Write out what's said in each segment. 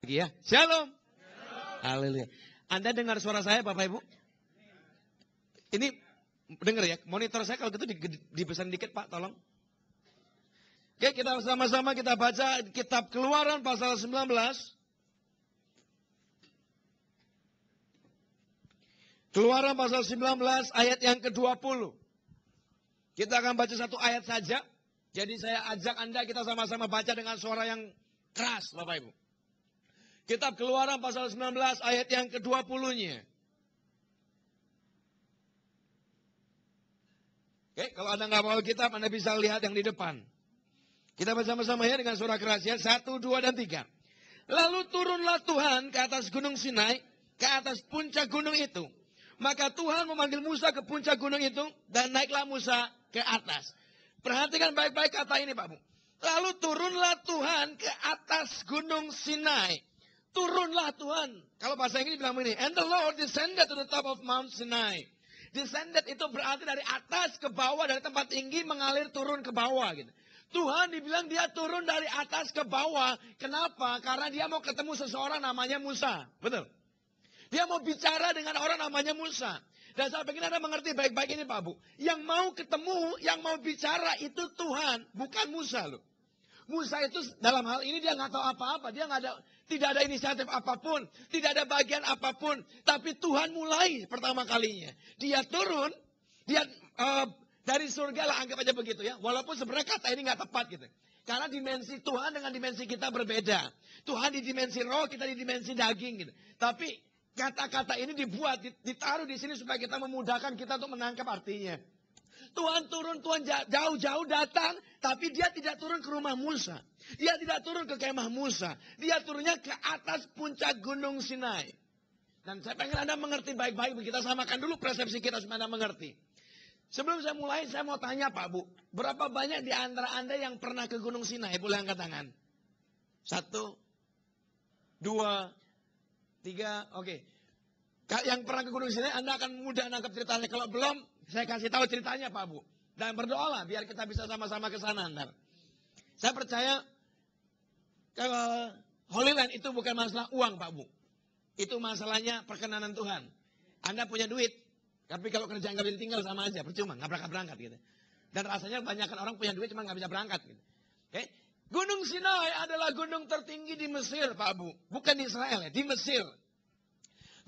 Ya, Shalom. Haleluya. Anda dengar suara saya Bapak Ibu? Ini dengar ya, monitor saya kalau gitu dipesan dikit Pak, tolong. Oke, kita sama-sama kita baca kitab Keluaran pasal 19. Keluaran pasal 19 ayat yang ke-20. Kita akan baca satu ayat saja. Jadi saya ajak Anda kita sama-sama baca dengan suara yang keras Bapak Ibu. Kitab Keluaran pasal 19 ayat yang ke-20-nya. Oke, kalau Anda nggak mau kitab, Anda bisa lihat yang di depan. Kita bersama-sama ya dengan suara keras ya. 1, 2, dan 3. Lalu turunlah Tuhan ke atas gunung Sinai, ke atas puncak gunung itu. Maka Tuhan memanggil Musa ke puncak gunung itu, dan naiklah Musa ke atas. Perhatikan baik-baik kata ini Pak Bu. Lalu turunlah Tuhan ke atas gunung Sinai. Turunlah Tuhan. Kalau bahasa Inggris bilang begini, and the Lord descended to the top of Mount Sinai. Descended itu berarti dari atas ke bawah, dari tempat tinggi mengalir turun ke bawah gitu. Tuhan dibilang dia turun dari atas ke bawah. Kenapa? Karena dia mau ketemu seseorang namanya Musa. Betul. Dia mau bicara dengan orang namanya Musa. Dan saya ingin Anda mengerti baik-baik ini Pak Bu. Yang mau ketemu, yang mau bicara itu Tuhan, bukan Musa loh. Musa itu dalam hal ini dia nggak tahu apa-apa. Dia tidak ada inisiatif apapun. Tidak ada bagian apapun. Tapi Tuhan mulai pertama kalinya. Dia turun. Dia dari surga lah anggap aja begitu ya. Walaupun sebenarnya kata ini nggak tepat gitu. Karena dimensi Tuhan dengan dimensi kita berbeda. Tuhan di dimensi roh, kita di dimensi daging gitu. Tapi kata-kata ini dibuat, ditaruh di sini supaya kita memudahkan kita untuk menangkap artinya. Tuhan turun, Tuhan jauh-jauh datang, tapi dia tidak turun ke rumah Musa. Dia tidak turun ke kemah Musa. Dia turunnya ke atas puncak gunung Sinai. Dan saya pengen Anda mengerti baik-baik, kita samakan dulu persepsi kita supaya Anda mengerti. Sebelum saya mulai, saya mau tanya Pak Bu, berapa banyak di antara Anda yang pernah ke gunung Sinai? Boleh angkat tangan. 1, 2, 3, oke. Yang pernah ke gunung Sinai, Anda akan mudah nangkap ceritanya. Kalau belum, saya kasih tahu ceritanya Pak Bu. Dan berdoalah biar kita bisa sama-sama ke sana ntar. Saya percaya kalau Holy Land itu bukan masalah uang Pak Bu. Itu masalahnya perkenanan Tuhan. Anda punya duit, tapi kalau kerja nggak bisa tinggal sama aja, percuma, nggak berangkat gitu. Dan rasanya kebanyakan orang punya duit cuma nggak bisa berangkat gitu. Oke? Gunung Sinai adalah gunung tertinggi di Mesir Pak Bu. Bukan di Israel ya, di Mesir.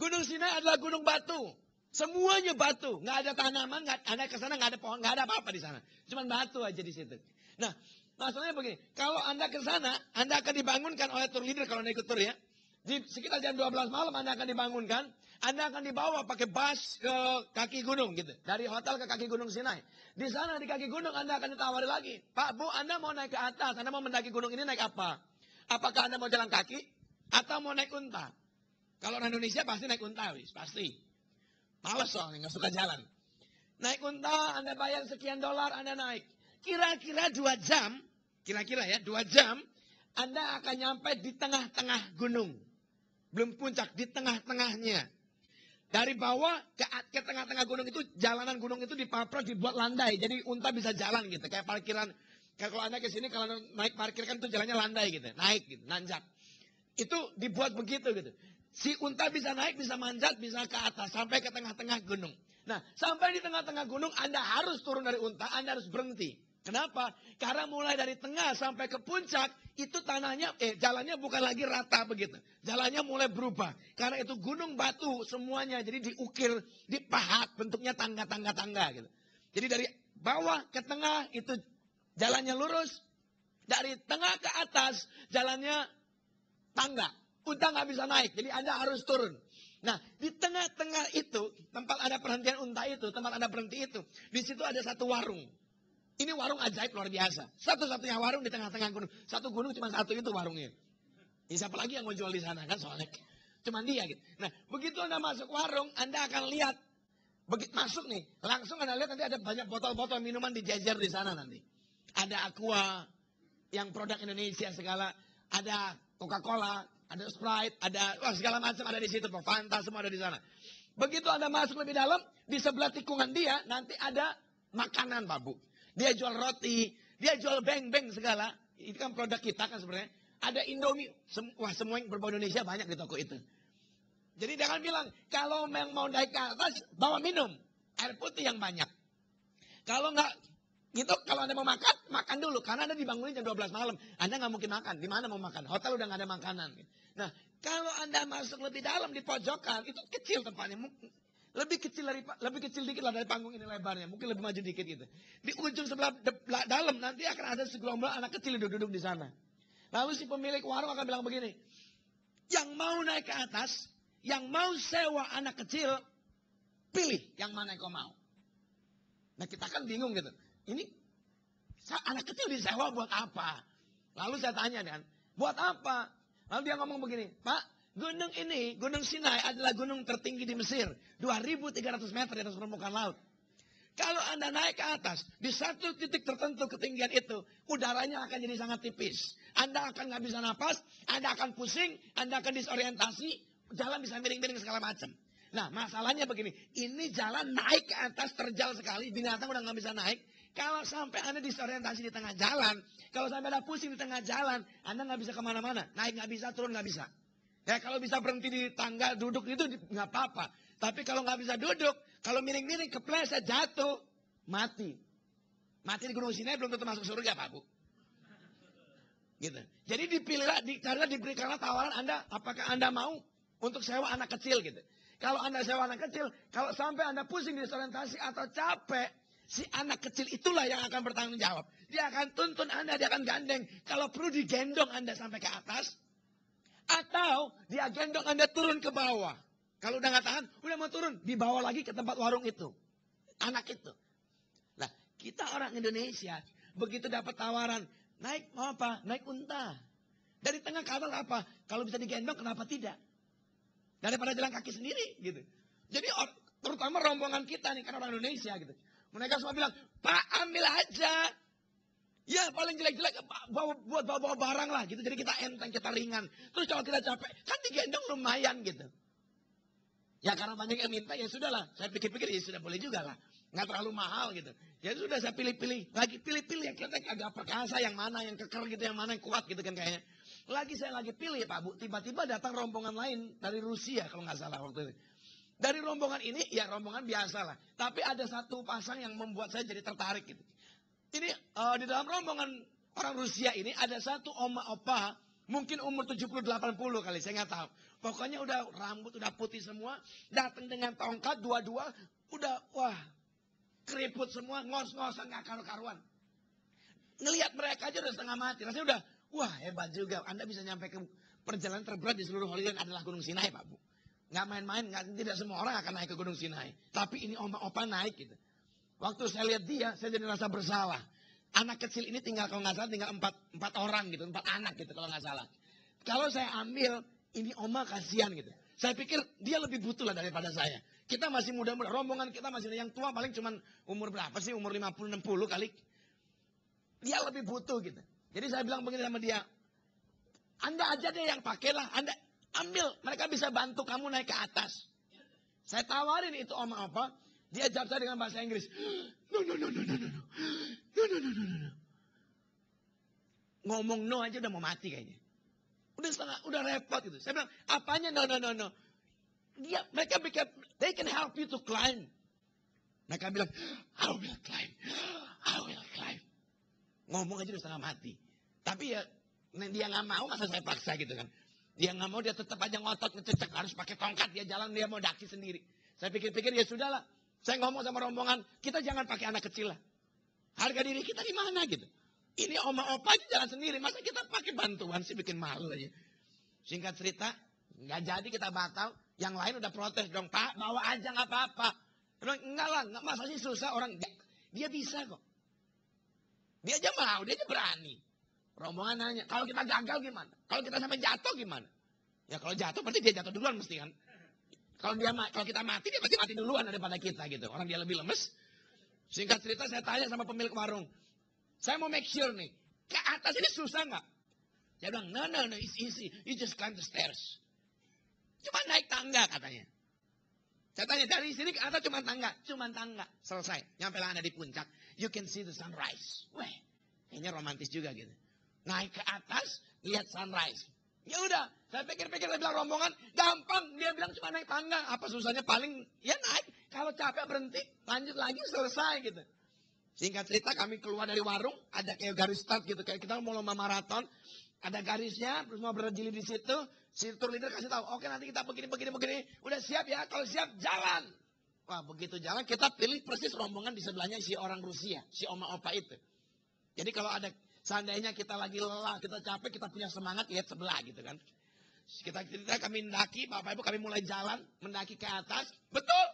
Gunung Sinai adalah gunung batu. Semuanya batu, nggak ada tanaman, Anda ke sana nggak ada pohon, nggak ada apa-apa di sana, cuma batu aja di situ. Nah, masalahnya begini, kalau Anda ke sana, Anda akan dibangunkan oleh tour leader kalau Anda ikut tour ya. Di sekitar jam 12 malam Anda akan dibangunkan, Anda akan dibawa pakai bus ke kaki gunung gitu, dari hotel ke kaki gunung Sinai. Di sana di kaki gunung Anda akan ditawari lagi, Pak Bu, Anda mau naik ke atas, Anda mau mendaki gunung ini naik apa? Apakah Anda mau jalan kaki atau mau naik unta? Kalau orang Indonesia pasti naik unta, pasti. Males soalnya, nggak suka jalan. Naik unta, Anda bayar sekian dolar, Anda naik. Kira-kira 2 jam, kira-kira ya 2 jam, Anda akan nyampe di tengah-tengah gunung. Belum puncak, di tengah-tengahnya. Dari bawah ke tengah-tengah gunung itu, jalanan gunung itu dipaprok, dibuat landai. Jadi unta bisa jalan gitu, kayak parkiran. Kayak kalau Anda ke sini, kalau naik parkir kan itu jalannya landai gitu, naik gitu, nanjak. Itu dibuat begitu gitu. Si unta bisa naik, bisa manjat, bisa ke atas, sampai ke tengah-tengah gunung. Nah, sampai di tengah-tengah gunung, Anda harus turun dari unta, Anda harus berhenti. Kenapa? Karena mulai dari tengah sampai ke puncak, itu tanahnya, jalannya bukan lagi rata begitu. Jalannya mulai berubah. Karena itu gunung batu semuanya, jadi diukir, dipahat, bentuknya tangga-tangga gitu. Jadi dari bawah ke tengah, itu jalannya lurus. Dari tengah ke atas, jalannya tangga. Unta nggak bisa naik, jadi Anda harus turun. Nah, di tengah-tengah itu, tempat ada perhentian unta itu, tempat Anda berhenti itu, di situ ada satu warung. Ini warung ajaib luar biasa. Satu-satunya warung di tengah-tengah gunung. Satu gunung cuma satu itu warungnya. Siapa lagi yang mau jual di sana kan soalnya. Cuma dia gitu. Nah, begitu Anda masuk warung, Anda akan lihat. Begitu masuk nih, langsung Anda lihat nanti ada banyak botol-botol minuman dijejer di sana nanti. Ada Aqua, yang produk Indonesia segala. Ada Coca-Cola, ada Sprite, ada segala macam ada di situ, Fanta semua ada di sana. Begitu Anda masuk lebih dalam, di sebelah tikungan dia nanti ada makanan Pak Bu. Dia jual roti, dia jual beng-beng segala. Itu kan produk kita kan sebenarnya. ada Indomie. Wah, semua yang berbau Indonesia banyak di toko itu. Jadi dia kan bilang, kalau memang mau naik ke atas, bawa minum. Air putih yang banyak. Kalau nggak gitu, kalau Anda mau makan, makan dulu. Karena Anda dibangunin jam 12 malam. Anda nggak mungkin makan. Di mana mau makan? Hotel udah nggak ada makanan. Nah, kalau Anda masuk lebih dalam di pojokan, itu kecil tempatnya. Lebih kecil dikit lah dari panggung ini lebarnya. Mungkin lebih maju dikit gitu. Di ujung sebelah dalam nanti akan ada segelombol anak kecil duduk di sana. Lalu si pemilik warung akan bilang begini. Yang mau naik ke atas, yang mau sewa anak kecil, pilih yang mana yang kau mau. Nah kita kan bingung gitu. Ini anak kecil disewa buat apa? Lalu saya tanya kan, buat apa? Lalu dia ngomong begini, Pak, gunung ini, Gunung Sinai adalah gunung tertinggi di Mesir. 2.300 meter di atas permukaan laut. Kalau Anda naik ke atas, di satu titik tertentu ketinggian itu, udaranya akan jadi sangat tipis. Anda akan nggak bisa napas, Anda akan pusing, Anda akan disorientasi, jalan bisa miring-miring segala macam. Nah masalahnya begini, ini jalan naik ke atas terjal sekali, binatang udah nggak bisa naik. Kalau sampai Anda disorientasi di tengah jalan, kalau sampai Anda pusing di tengah jalan, Anda nggak bisa kemana-mana, naik nggak bisa, turun nggak bisa. Ya kalau bisa berhenti di tangga duduk itu nggak apa-apa. Tapi kalau nggak bisa duduk, kalau miring-miring kepleset jatuh, mati. Mati di Gunung Sinai belum tentu masuk surga Pak Bu. Gitu. Jadi dipilihlah, karena diberikanlah tawaran Anda, apakah Anda mau untuk sewa anak kecil gitu. Kalau Anda sewa anak kecil, kalau sampai Anda pusing disorientasi atau capek, si anak kecil itulah yang akan bertanggung jawab. Dia akan tuntun Anda, dia akan gandeng. Kalau perlu digendong Anda sampai ke atas, atau dia gendong Anda turun ke bawah. Kalau udah nggak tahan, udah mau turun, dibawa lagi ke tempat warung itu. Anak itu. Nah, kita orang Indonesia, begitu dapat tawaran, naik mau apa? Naik unta. Dari tengah ke atas apa? Kalau bisa digendong, kenapa tidak? Daripada jalan kaki sendiri gitu. Jadi terutama rombongan kita nih, kan orang Indonesia gitu. Mereka semua bilang, Pak ambil aja. Ya paling jelek-jelek buat bawa barang lah gitu. Jadi kita enteng, kita ringan. Terus kalau kita capek, kan digendong lumayan gitu. Ya karena banyak yang minta, ya sudahlah. Saya pikir-pikir ya sudah boleh juga lah. Nggak terlalu mahal gitu. Ya sudah saya pilih-pilih. Lagi pilih-pilih yang kelihatannya agak perkasa, yang mana yang keker gitu, yang mana yang kuat gitu kan kayaknya. Saya lagi pilih Pak Bu. Tiba-tiba datang rombongan lain dari Rusia kalau nggak salah waktu itu. Dari rombongan ini, ya rombongan biasa lah. Tapi ada satu pasang yang membuat saya jadi tertarik gitu. Ini di dalam rombongan orang Rusia ini ada satu oma opa. Mungkin umur 70-80 kali, saya nggak tahu. Pokoknya udah rambut udah putih semua. Datang dengan tongkat dua-dua. Udah wah keriput semua, ngos-ngosan nggak karu-karuan. Ngelihat mereka aja udah setengah mati. Rasanya udah, wah hebat juga. Anda bisa nyampe ke perjalanan terberat di seluruh Holy Land adalah Gunung Sinai Pak Bu. Nggak main-main, tidak semua orang akan naik ke Gunung Sinai. Tapi ini opa naik gitu. Waktu saya lihat dia, saya jadi rasa bersalah. Anak kecil ini tinggal kalau nggak salah tinggal 4 orang gitu, 4 anak gitu kalau nggak salah. Kalau saya ambil, ini oma kasihan gitu. Saya pikir dia lebih butuh lah daripada saya. Kita masih muda-muda, rombongan kita masih yang tua paling cuman umur berapa sih? Umur 50-60 kali. Dia lebih butuh gitu. Jadi saya bilang begini sama dia, Anda aja deh yang pakailah, Anda ambil, mereka bisa bantu kamu naik ke atas. Saya tawarin itu oma apa, dia jawab saya dengan bahasa Inggris. No. Ngomong no aja udah mau mati kayaknya. Udah repot gitu. Saya bilang, apanya no. Mereka they can help you to climb. Mereka bilang, I will climb. Ngomong aja udah setengah mati. Tapi ya, dia nggak mau, masa saya paksa gitu kan. Dia nggak mau, dia tetap aja ngotot, ngececek, harus pakai tongkat, dia jalan, dia mau daki sendiri. Saya pikir-pikir, ya sudahlah. Saya ngomong sama rombongan, kita jangan pakai anak kecil lah. Harga diri kita di mana gitu. Ini oma-opa aja jalan sendiri, masa kita pakai bantuan sih, bikin malu aja. Singkat cerita, nggak jadi kita batal. Yang lain udah protes dong, Pak, bawa aja nggak apa-apa. Enggak lah, masa sih susah orang. Dia bisa kok. Dia aja mau, dia aja berani. Rombongan nanya, kalau kita gagal gimana? Kalau kita sampai jatuh gimana? Ya kalau jatuh berarti dia jatuh duluan mesti kan. Kalau kita mati, dia pasti mati duluan daripada kita gitu. Orang dia lebih lemes. Singkat cerita saya tanya sama pemilik warung. Saya mau make sure nih, ke atas ini susah nggak? Dia bilang, no, it's easy. You just climb the stairs. Cuma naik tangga katanya. Saya tanya, dari sini ke atas cuma tangga. Selesai. Nyampe lah Anda di puncak. You can see the sunrise. Weh, kayaknya romantis juga gitu. Naik ke atas, lihat sunrise. Ya udah, saya pikir-pikir, saya bilang rombongan, gampang. Dia bilang cuma naik tangga. Apa susahnya, paling ya naik. Kalau capek berhenti, lanjut lagi, selesai gitu. Singkat cerita kami keluar dari warung, ada kayak garis start gitu. Kayak kita mau lomba maraton, ada garisnya, terus mau berdiri di situ. Si tour leader kasih tahu, oke nanti kita begini. Udah siap ya, kalau siap jalan. Wah begitu jalan, kita pilih persis rombongan di sebelahnya si orang Rusia, si oma opa itu. Jadi kalau ada, seandainya kita lagi lelah, kita capek, kita punya semangat, lihat sebelah gitu kan. Kita cerita kami mendaki, Bapak Ibu kami mulai jalan, mendaki ke atas. Betul,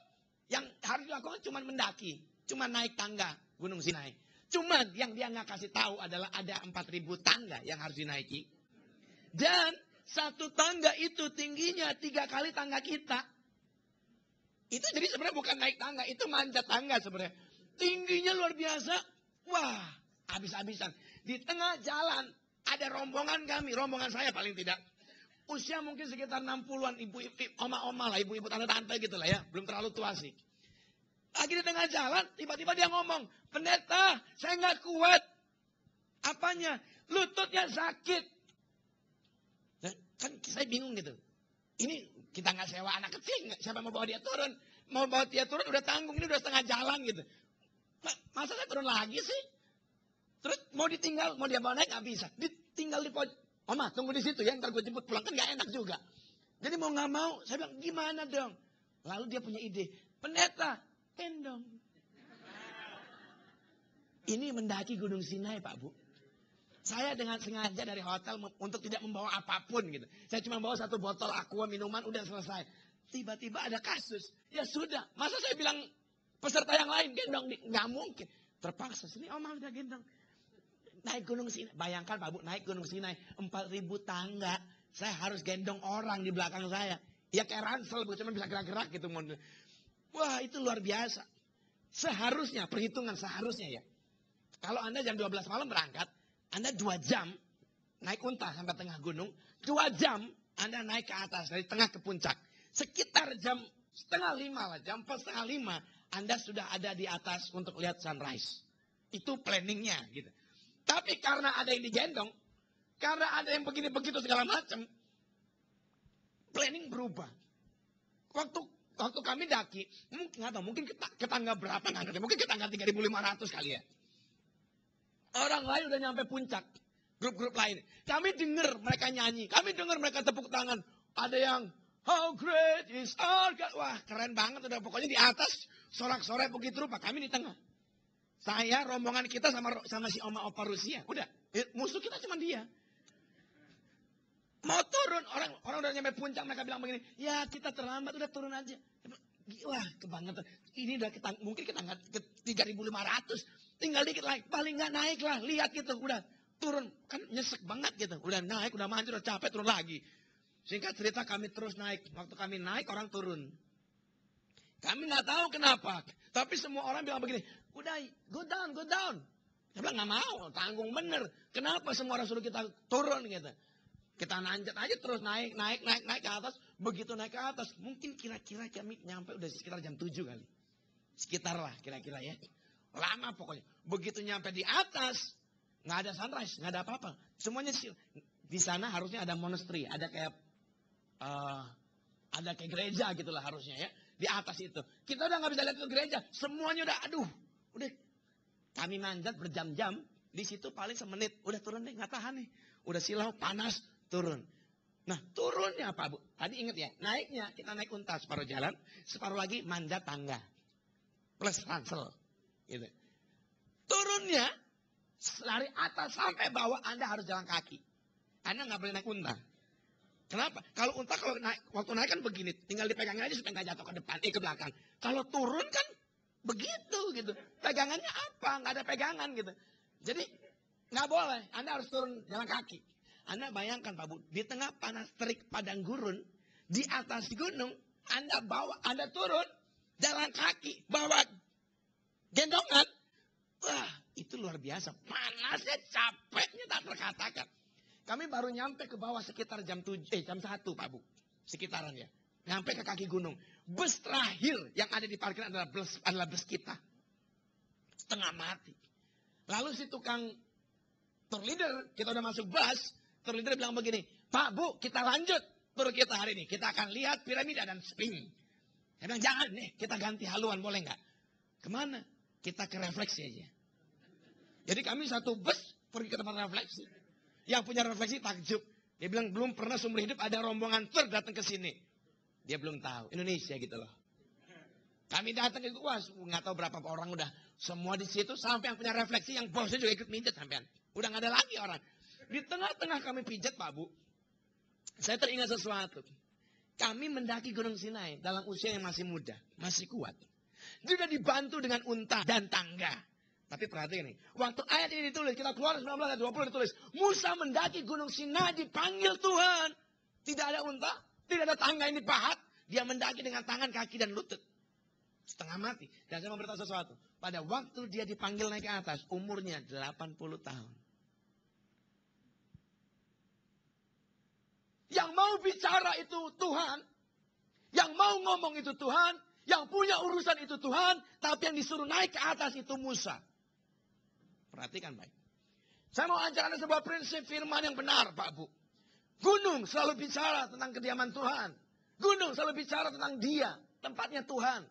yang harus dilakukan cuma mendaki, cuma naik tangga Gunung Sinai. Cuman yang dia nggak kasih tahu adalah ada 4.000 tangga yang harus dinaiki. Dan satu tangga itu tingginya 3 kali tangga kita. Itu jadi sebenarnya bukan naik tangga, itu manjat tangga sebenarnya. Tingginya luar biasa, wah habis-habisan. Di tengah jalan ada rombongan kami, rombongan saya paling tidak. Usia mungkin sekitar 60-an, oma-oma lah, ibu-ibu tante-tante gitu lah ya. Belum terlalu tua sih. Lagi di tengah jalan, tiba-tiba dia ngomong, pendeta, saya nggak kuat. Apanya? Lututnya sakit. Nah, kan saya bingung gitu. Ini kita nggak sewa anak kecil, siapa mau bawa dia turun? Mau bawa dia turun udah tanggung, ini udah setengah jalan gitu. Masa saya turun lagi sih? Terus mau ditinggal, mau dia bawa naik nggak bisa. Ditinggal di pojok. Oma tunggu di situ ya, ntar gue jemput pulang. Kan nggak enak juga. Jadi mau nggak mau, saya bilang gimana dong? Lalu dia punya ide. Pendeta, gendong. Ini mendaki Gunung Sinai Pak Bu. Saya dengan sengaja dari hotel untuk tidak membawa apapun gitu. Saya cuma bawa 1 botol aqua minuman, udah selesai. Tiba-tiba ada kasus. Ya sudah, masa saya bilang peserta yang lain gendong? Nggak mungkin. Terpaksa, sini Oma udah gendong. Naik Gunung Sinai, bayangkan Pak Bu, naik Gunung Sinai, 4.000 tangga. Saya harus gendong orang di belakang saya. Ya kayak ransel, cuma bisa gerak-gerak gitu. Wah itu luar biasa. Seharusnya, perhitungan seharusnya ya. Kalau Anda jam 12 malam berangkat, Anda 2 jam naik unta sampai tengah gunung. 2 jam Anda naik ke atas, dari tengah ke puncak. Sekitar jam 4:30 lah, jam 4:30 Anda sudah ada di atas untuk lihat sunrise. Itu planningnya gitu. Tapi karena ada yang digendong, karena ada yang begini-begitu segala macam, planning berubah. Waktu kami daki, mungkin ke tangga berapa ngangkatnya, mungkin ke tangga 3.500 kali ya. Orang lain udah nyampe puncak, grup-grup lain. Kami dengar mereka nyanyi, kami dengar mereka tepuk tangan. Ada yang, how great is our God. Wah keren banget, udah pokoknya di atas, sorak-sorai begitu rupa, kami di tengah. Saya, rombongan kita sama si oma opa Rusia. Udah, musuh kita cuma dia. Mau turun, orang udah nyampe puncak, mereka bilang begini, ya kita terlambat, udah turun aja. Wah, kebangetan. Ini udah mungkin kita ke 3.500. Tinggal dikit lagi, paling nggak naik lah, lihat gitu, udah turun. Kan nyesek banget gitu, udah naik, udah mancur, udah capek, turun lagi. Singkat cerita kami terus naik, waktu kami naik orang turun. Kami nggak tahu kenapa, tapi semua orang bilang begini, udah, go down. Saya bilang nggak mau, tanggung bener. Kenapa semua orang suruh kita turun gitu? Kita nanjat aja terus naik ke atas. Begitu naik ke atas, mungkin kira-kira kami nyampe udah sekitar jam 7 kali. Sekitar lah kira-kira ya. Lama pokoknya. Begitu nyampe di atas, nggak ada sunrise, nggak ada apa-apa. Semuanya di sana harusnya ada monastery, ada kayak gereja gitulah harusnya ya. Di atas itu. Kita udah nggak bisa lihat ke gereja. Semuanya udah kami manjat berjam-jam. Di situ paling semenit. Udah turun deh, nggak tahan nih. Udah silau, panas, turun. Nah turunnya apa Bu? Tadi ingat ya, naiknya kita naik unta separuh jalan. Separuh lagi manjat tangga. Plus ransel. Gitu. Turunnya dari atas sampai bawah Anda harus jalan kaki. Anda nggak boleh naik unta. Kenapa? Kalau unta waktu naik kan begini, tinggal dipegangin aja supaya nggak jatuh ke depan, ke belakang. Kalau turun kan begitu gitu. Pegangannya apa? Nggak ada pegangan gitu. Jadi nggak boleh. Anda harus turun jalan kaki. Anda bayangkan Pak Bu, di tengah panas terik padang gurun, di atas gunung, Anda turun jalan kaki, bawa gendongan. Wah, itu luar biasa. Panasnya, capeknya tak terkatakan. Kami baru nyampe ke bawah sekitar jam 1 Pak Bu. Sekitaran ya. Nyampe ke kaki gunung. Bus terakhir yang ada di parkiran adalah bus kita. Setengah mati. Lalu si tukang Tour leader, kita udah masuk bus. Tour leader bilang begini, Pak, Bu, kita lanjut tour kita hari ini. Kita akan lihat piramida dan sphinx. Saya bilang, jangan nih, kita ganti haluan, boleh nggak? Kemana? Kita ke refleksi aja. Jadi kami satu bus pergi ke tempat refleksi. Yang punya refleksi takjub. Dia bilang, belum pernah seumur hidup ada rombongan tour datang ke sini. Dia belum tahu, Indonesia gitu loh. Kami datang itu, wah nggak tahu berapa orang udah semua di situ, sampai yang punya refleksi, yang bosnya juga ikut minjet sampean. Udah nggak ada lagi orang. Di tengah-tengah kami pijat, Pak Bu. Saya teringat sesuatu. Kami mendaki Gunung Sinai dalam usia yang masih muda, masih kuat. Juga dibantu dengan unta dan tangga. Tapi perhatikan nih, waktu ayat ini ditulis, kita keluar 19 ayat 20 ditulis, Musa mendaki Gunung Sinai dipanggil Tuhan. Tidak ada unta, tidak ada tangga yang dipahat. Dia mendaki dengan tangan, kaki, dan lutut. Setengah mati. Dan saya mau beritahu sesuatu. Pada waktu dia dipanggil naik ke atas, umurnya 80 tahun. Yang mau bicara itu Tuhan. Yang mau ngomong itu Tuhan. Yang punya urusan itu Tuhan. Tapi yang disuruh naik ke atas itu Musa. Perhatikan baik. Saya mau ajar Anda sebuah prinsip firman yang benar, Pak Bu. Gunung selalu bicara tentang kediaman Tuhan. Gunung selalu bicara tentang Dia. Tempatnya Tuhan.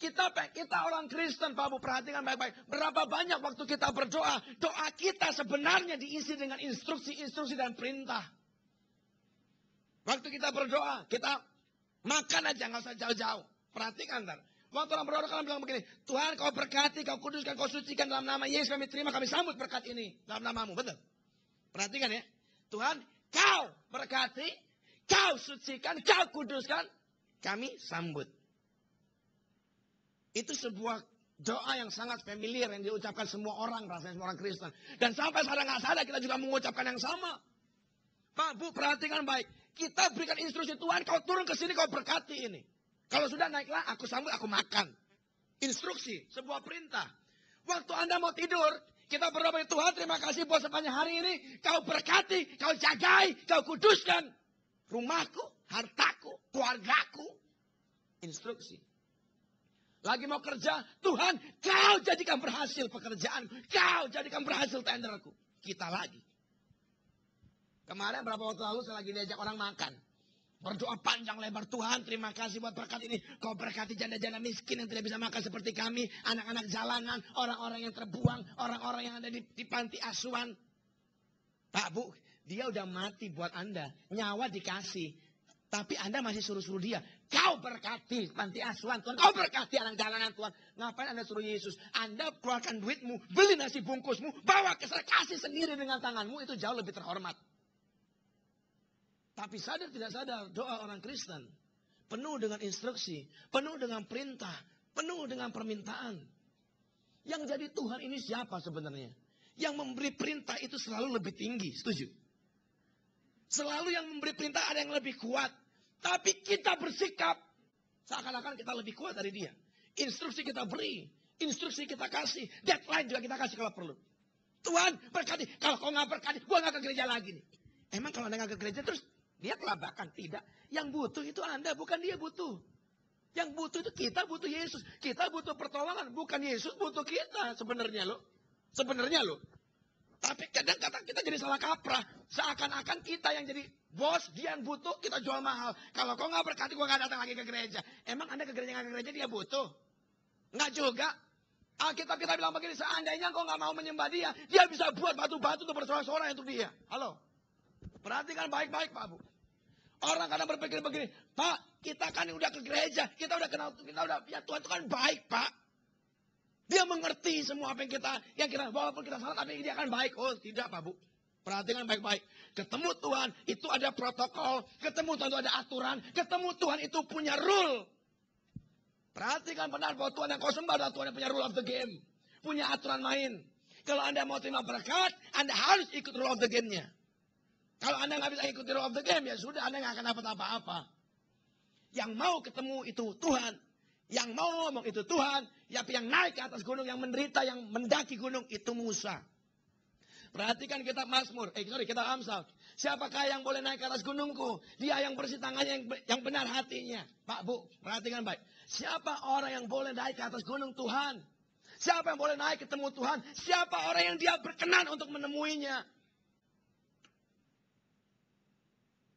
Kita orang Kristen, Pak Bu, perhatikan baik-baik. Berapa banyak waktu kita berdoa. Doa kita sebenarnya diisi dengan instruksi-instruksi dan perintah. Waktu kita berdoa, kita makan aja, nggak usah jauh-jauh. Perhatikan, ntar. Waktu orang berdoa, kalian bilang begini, Tuhan kau berkati, kau kuduskan, kau sucikan dalam nama Yesus, kami terima, kami sambut berkat ini dalam namamu. Betul? Perhatikan ya. Tuhan, kau berkati, kau sucikan, kau kuduskan, kami sambut. Itu sebuah doa yang sangat familiar yang diucapkan semua orang, rasanya semua orang Kristen. Dan sampai sadar nggak sadar kita juga mengucapkan yang sama. Pak Bu, perhatikan baik. Kita berikan instruksi Tuhan, kau turun ke sini, kau berkati ini. Kalau sudah naiklah, aku sambut, aku makan. Instruksi, sebuah perintah. Waktu Anda mau tidur, kita berdoa, Tuhan terima kasih buat sepanjang hari ini. Kau berkati, kau jagai, kau kuduskan. Rumahku, hartaku, keluargaku. Instruksi. Lagi mau kerja, Tuhan kau jadikan berhasil pekerjaan. Kau jadikan berhasil tenderku. Kita lagi. Kemarin berapa waktu lalu saya lagi diajak orang makan. Berdoa panjang lebar, Tuhan terima kasih buat berkat ini. Kau berkati janda-janda miskin yang tidak bisa makan seperti kami. Anak-anak jalanan, orang-orang yang terbuang. Orang-orang yang ada di panti asuhan. Pak Bu, dia udah mati buat Anda. Nyawa dikasih. Tapi Anda masih suruh-suruh dia. Kau berkati panti asuhan Tuhan. Kau berkati anak jalanan Tuhan. Ngapain Anda suruh Yesus? Anda keluarkan duitmu. Beli nasi bungkusmu. Bawa ke sana. Kasih sendiri dengan tanganmu. Itu jauh lebih terhormat. Tapi sadar tidak sadar. Doa orang Kristen. Penuh dengan instruksi. Penuh dengan perintah. Penuh dengan permintaan. Yang jadi Tuhan ini siapa sebenarnya? Yang memberi perintah itu selalu lebih tinggi. Setuju? Selalu yang memberi perintah ada yang lebih kuat. Tapi kita bersikap seakan-akan kita lebih kuat dari dia. Instruksi kita beri. Instruksi kita kasih. Deadline juga kita kasih kalau perlu. Tuhan berkati. Kalau kau nggak berkati, gue nggak ke gereja lagi nih. Emang kalau Anda nggak ke gereja terus dia kelabakan? Tidak. Yang butuh itu Anda, bukan dia butuh. Yang butuh itu kita butuh Yesus. Kita butuh pertolongan. Bukan Yesus butuh kita sebenarnya loh. Sebenarnya loh. Tapi kadang-kadang kita jadi salah kaprah. Seakan-akan kita yang jadi bos, dia yang butuh, kita jual mahal. Kalau kau nggak berkati, gue nggak datang lagi ke gereja. Emang Anda ke gereja nggak ke gereja, dia butuh? Nggak juga. Alkitab kita bilang begini, seandainya kau nggak mau menyembah dia, dia bisa buat batu-batu untuk bersorak-sorai untuk dia. Halo? Perhatikan baik-baik Pak Bu. Orang kadang berpikir begini, Pak, kita kan udah ke gereja, kita udah kenal, ya Tuhan itu kan baik Pak. Dia mengerti semua apa yang kita, walaupun kita salah, tapi dia akan baik. Oh tidak Pak Bu. Perhatikan baik-baik. Ketemu Tuhan itu ada protokol. Ketemu Tuhan itu ada aturan. Ketemu Tuhan itu punya rule. Perhatikan benar bahwa Tuhan yang kau sembah adalah Tuhan yang punya rule of the game. Punya aturan main. Kalau Anda mau terima berkat, Anda harus ikut rule of the game-nya. Kalau Anda nggak bisa ikut rule of the game, ya sudah Anda nggak akan dapat apa-apa. Yang mau ketemu itu Tuhan. Yang mau ngomong itu Tuhan. Yang naik ke atas gunung, yang menderita, yang mendaki gunung itu Musa. Perhatikan kitab Mazmur. Kitab Amsal. Siapakah yang boleh naik ke atas gunungku? Dia yang bersih tangannya, yang benar hatinya. Pak Bu, perhatikan baik. Siapa orang yang boleh naik ke atas gunung Tuhan? Siapa yang boleh naik ketemu Tuhan? Siapa orang yang dia berkenan untuk menemuinya?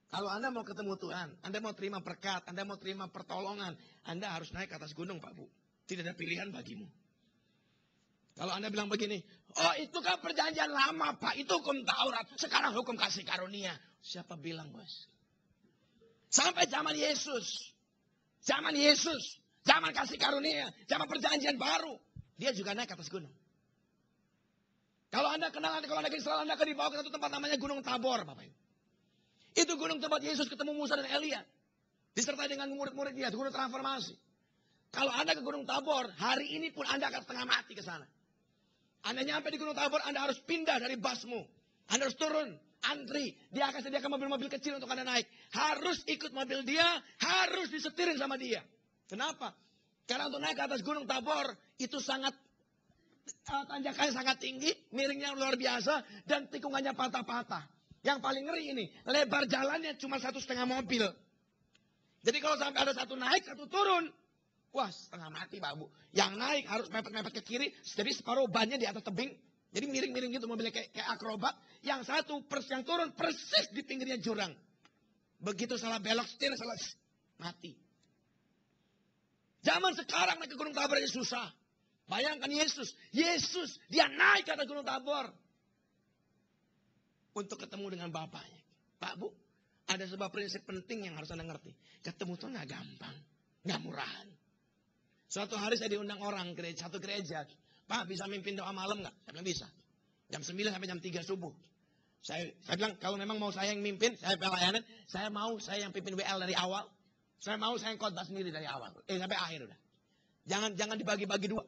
Kalau Anda mau ketemu Tuhan, Anda mau terima berkat, Anda mau terima pertolongan, Anda harus naik ke atas gunung, Pak Bu. Tidak ada pilihan bagimu. Kalau Anda bilang begini, oh itu kan perjanjian lama Pak, itu hukum Taurat, sekarang hukum kasih karunia. Siapa bilang, bos? Sampai zaman Yesus, zaman kasih karunia, zaman perjanjian baru, dia juga naik ke atas gunung. Kalau Anda kenal, kalau Anda ke Israel, Anda akan dibawa ke satu tempat namanya Gunung Tabor, Bapak Ibu. Itu gunung tempat Yesus ketemu Musa dan Elia. Disertai dengan murid-murid dia, gunung transformasi. Kalau Anda ke Gunung Tabor, hari ini pun Anda akan setengah mati ke sana. Anda nyampe di Gunung Tabor, Anda harus pindah dari busmu. Anda harus turun, antri. Dia akan sediakan mobil-mobil kecil untuk Anda naik. Harus ikut mobil dia, harus disetirin sama dia. Kenapa? Karena untuk naik ke atas Gunung Tabor, itu sangat, tanjakannya sangat tinggi, miringnya luar biasa, dan tikungannya patah-patah. Yang paling ngeri ini, lebar jalannya cuma 1,5 mobil. Jadi kalau sampai ada satu naik, satu turun, wah setengah mati Pak Bu. Yang naik harus mepet-mepet ke kiri, jadi separuh bannya di atas tebing. Jadi miring-miring gitu mobilnya kayak akrobat. Yang satu yang turun persis di pinggirnya jurang. Begitu salah belok setir, salah mati. Zaman sekarang naik ke Gunung Tabor aja susah. Bayangkan Yesus, dia naik ke atas Gunung Tabor. Untuk ketemu dengan Bapaknya. Pak Bu, ada sebuah prinsip penting yang harus Anda ngerti. Ketemu itu nggak gampang, nggak murahan. Suatu hari saya diundang orang ke satu gereja. Pak, bisa mimpin doa malam nggak? Saya bilang bisa. Jam 9 sampai jam 3 subuh. Saya bilang, kalau memang mau saya yang mimpin, saya pelayanan, saya yang pimpin WL dari awal. Saya yang khotbah sendiri dari awal. Sampai akhir udah. Jangan dibagi-bagi dua.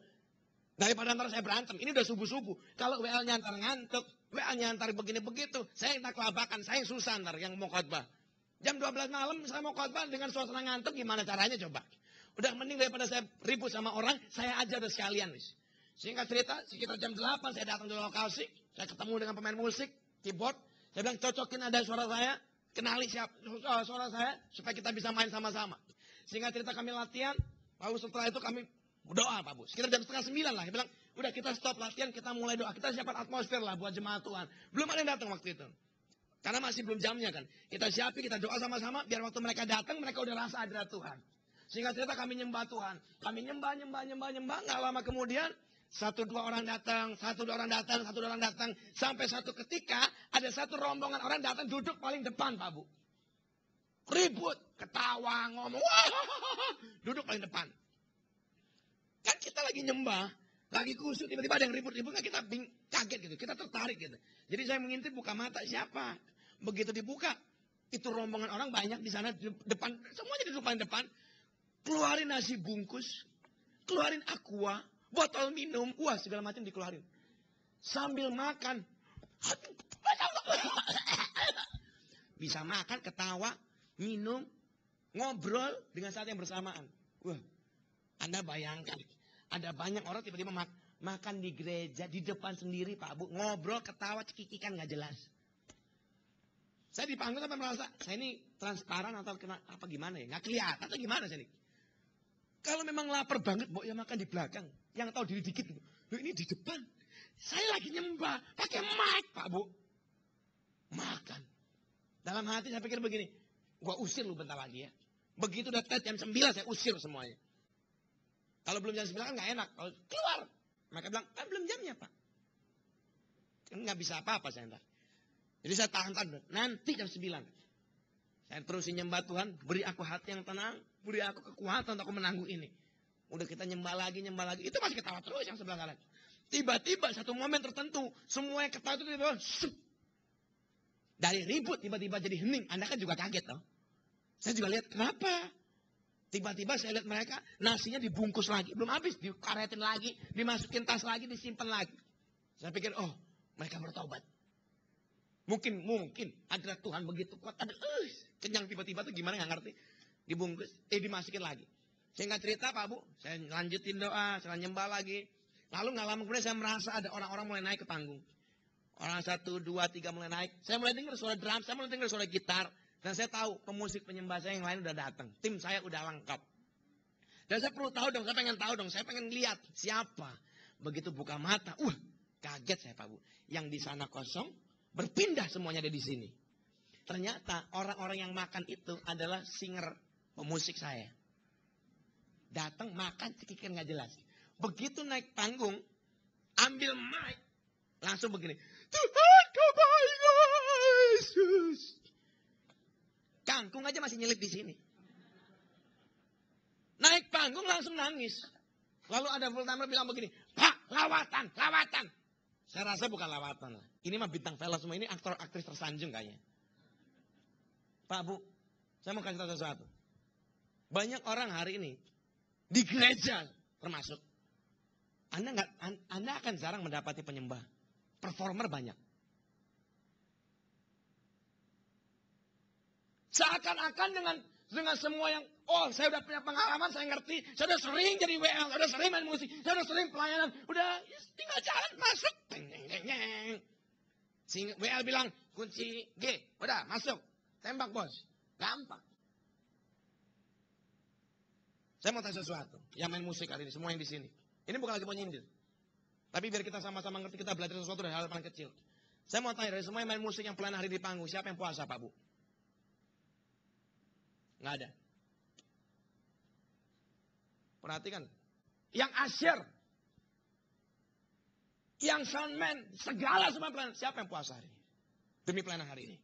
Daripada ntar saya berantem. Ini udah subuh-subuh. Kalau WL-nya ntar ngantuk, WL-nya ntar begini-begitu, saya yang tak kelabakan, saya yang susah ntar yang mau khotbah. Jam 12 malam saya mau khotbah dengan suasana ngantuk, gimana caranya coba? Udah mending daripada saya ribut sama orang, saya aja udah sekalian. Singkat cerita, sekitar jam 8 saya datang di lokasi, saya ketemu dengan pemain musik, keyboard. Saya bilang cocokin ada suara saya, kenali suara saya, supaya kita bisa main sama-sama. Singkat cerita kami latihan, lalu setelah itu kami doa Pak Bu. Sekitar jam 8:30 lah. Dia bilang, udah kita stop latihan, kita mulai doa. Kita siapkan atmosfer lah buat jemaat Tuhan. Belum ada yang datang waktu itu. Karena masih belum jamnya kan. Kita siapin, kita doa sama-sama. Biar waktu mereka datang, mereka udah rasa hadirat Tuhan. Sehingga cerita kami nyembah Tuhan. Kami nyembah. Nggak lama kemudian, satu dua orang datang. Sampai satu ketika, ada satu rombongan orang datang duduk paling depan Pak Bu. Ribut, ketawa, ngomong. Wah, duduk paling depan. Kan kita lagi nyembah, lagi kusuk, tiba-tiba ada yang ribut-ribut, kita kaget gitu, kita tertarik gitu. Jadi saya mengintip buka mata, siapa? Begitu dibuka, itu rombongan orang banyak di sana, di depan, semuanya di depan, keluarin nasi bungkus, keluarin aqua, botol minum, wah segala macam dikeluarin. Sambil makan, bisa makan, ketawa, minum, ngobrol dengan saat yang bersamaan. Wah, Anda bayangkan. Ada banyak orang tiba-tiba makan di gereja, di depan sendiri Pak Bu. Ngobrol, ketawa, cekikikan gak jelas. Saya dipanggil sampai merasa, saya ini transparan atau apa gimana ya? Gak kelihatan atau gimana saya ini? Kalau memang lapar banget, Bu, ya makan di belakang. Yang tahu diri dikit. Loh ini di depan. Saya lagi nyembah, pakai mic Pak Bu. Makan. Dalam hati saya pikir begini, gua usir lu bentar lagi ya. Begitu udah jam 9 saya usir semuanya. Kalau belum jam 9 kan nggak enak. Kalau keluar. Mereka bilang, kan belum jamnya Pak. Kan nggak bisa apa-apa saya ntar. Jadi saya tahan. Nanti jam 9. Saya terusin nyembah Tuhan. Beri aku hati yang tenang. Beri aku kekuatan untuk aku menangguh ini. Udah kita nyembah lagi. Itu masih ketawa terus yang sebelah kanan. Tiba-tiba satu momen tertentu. Semua yang ketawa itu tiba-tiba. Dari ribut tiba-tiba jadi hening. Anda kan juga kaget loh. Saya juga lihat kenapa. Tiba-tiba saya lihat mereka, nasinya dibungkus lagi. Belum habis, dikaretin lagi, dimasukin tas lagi, disimpan lagi. Saya pikir, oh mereka bertobat. Mungkin ada Tuhan begitu kuat. Ada kenyang tiba-tiba tuh gimana gak ngerti. Dibungkus, dimasukin lagi. Saya nggak cerita Pak Bu, saya lanjutin doa, saya nyembah lagi. Lalu gak lama kemudian saya merasa ada orang-orang mulai naik ke panggung. Orang 1, 2, 3 mulai naik. Saya mulai dengar suara drum, saya mulai dengar suara gitar. Dan saya tahu pemusik penyembah saya yang lain udah datang. Tim saya udah lengkap. Dan saya perlu tahu dong, saya pengen tahu dong. Saya pengen lihat siapa. Begitu buka mata, kaget saya Pak Bu. Yang di sana kosong, berpindah semuanya ada di sini. Ternyata orang-orang yang makan itu adalah singer, pemusik saya. Datang makan cekikir nggak jelas. Begitu naik panggung, ambil mic, langsung begini. Tuhan kau baik Yesus. Kangkung aja masih nyelip di sini. Naik panggung langsung nangis. Lalu ada full timer bilang begini, Pak, lawatan. Saya rasa bukan lawatan lah. Ini mah bintang film semua, ini aktor aktris tersanjung kayaknya. Pak Bu, saya mau kasih tahu sesuatu. Banyak orang hari ini di gereja termasuk, Anda akan jarang mendapati penyembah. Performer banyak. Seakan-akan dengan semua yang, saya udah punya pengalaman, saya ngerti, saya udah sering jadi WL, saya udah sering main musik, saya udah sering pelayanan, udah tinggal jalan masuk. WL bilang, kunci G, udah masuk, tembak bos, gampang. Saya mau tanya sesuatu, yang main musik hari ini, semua yang di sini. Ini bukan lagi mau nyindir. Tapi biar kita sama-sama ngerti, kita belajar sesuatu dari hal paling kecil. Saya mau tanya dari semua yang main musik yang pelayanan hari di panggung, siapa yang puasa Pak Bu? Nggak ada. Perhatikan. Yang asyir. Yang soundman. Segala semua pelayanan. Siapa yang puasa hari ini? Demi pelayanan hari ini.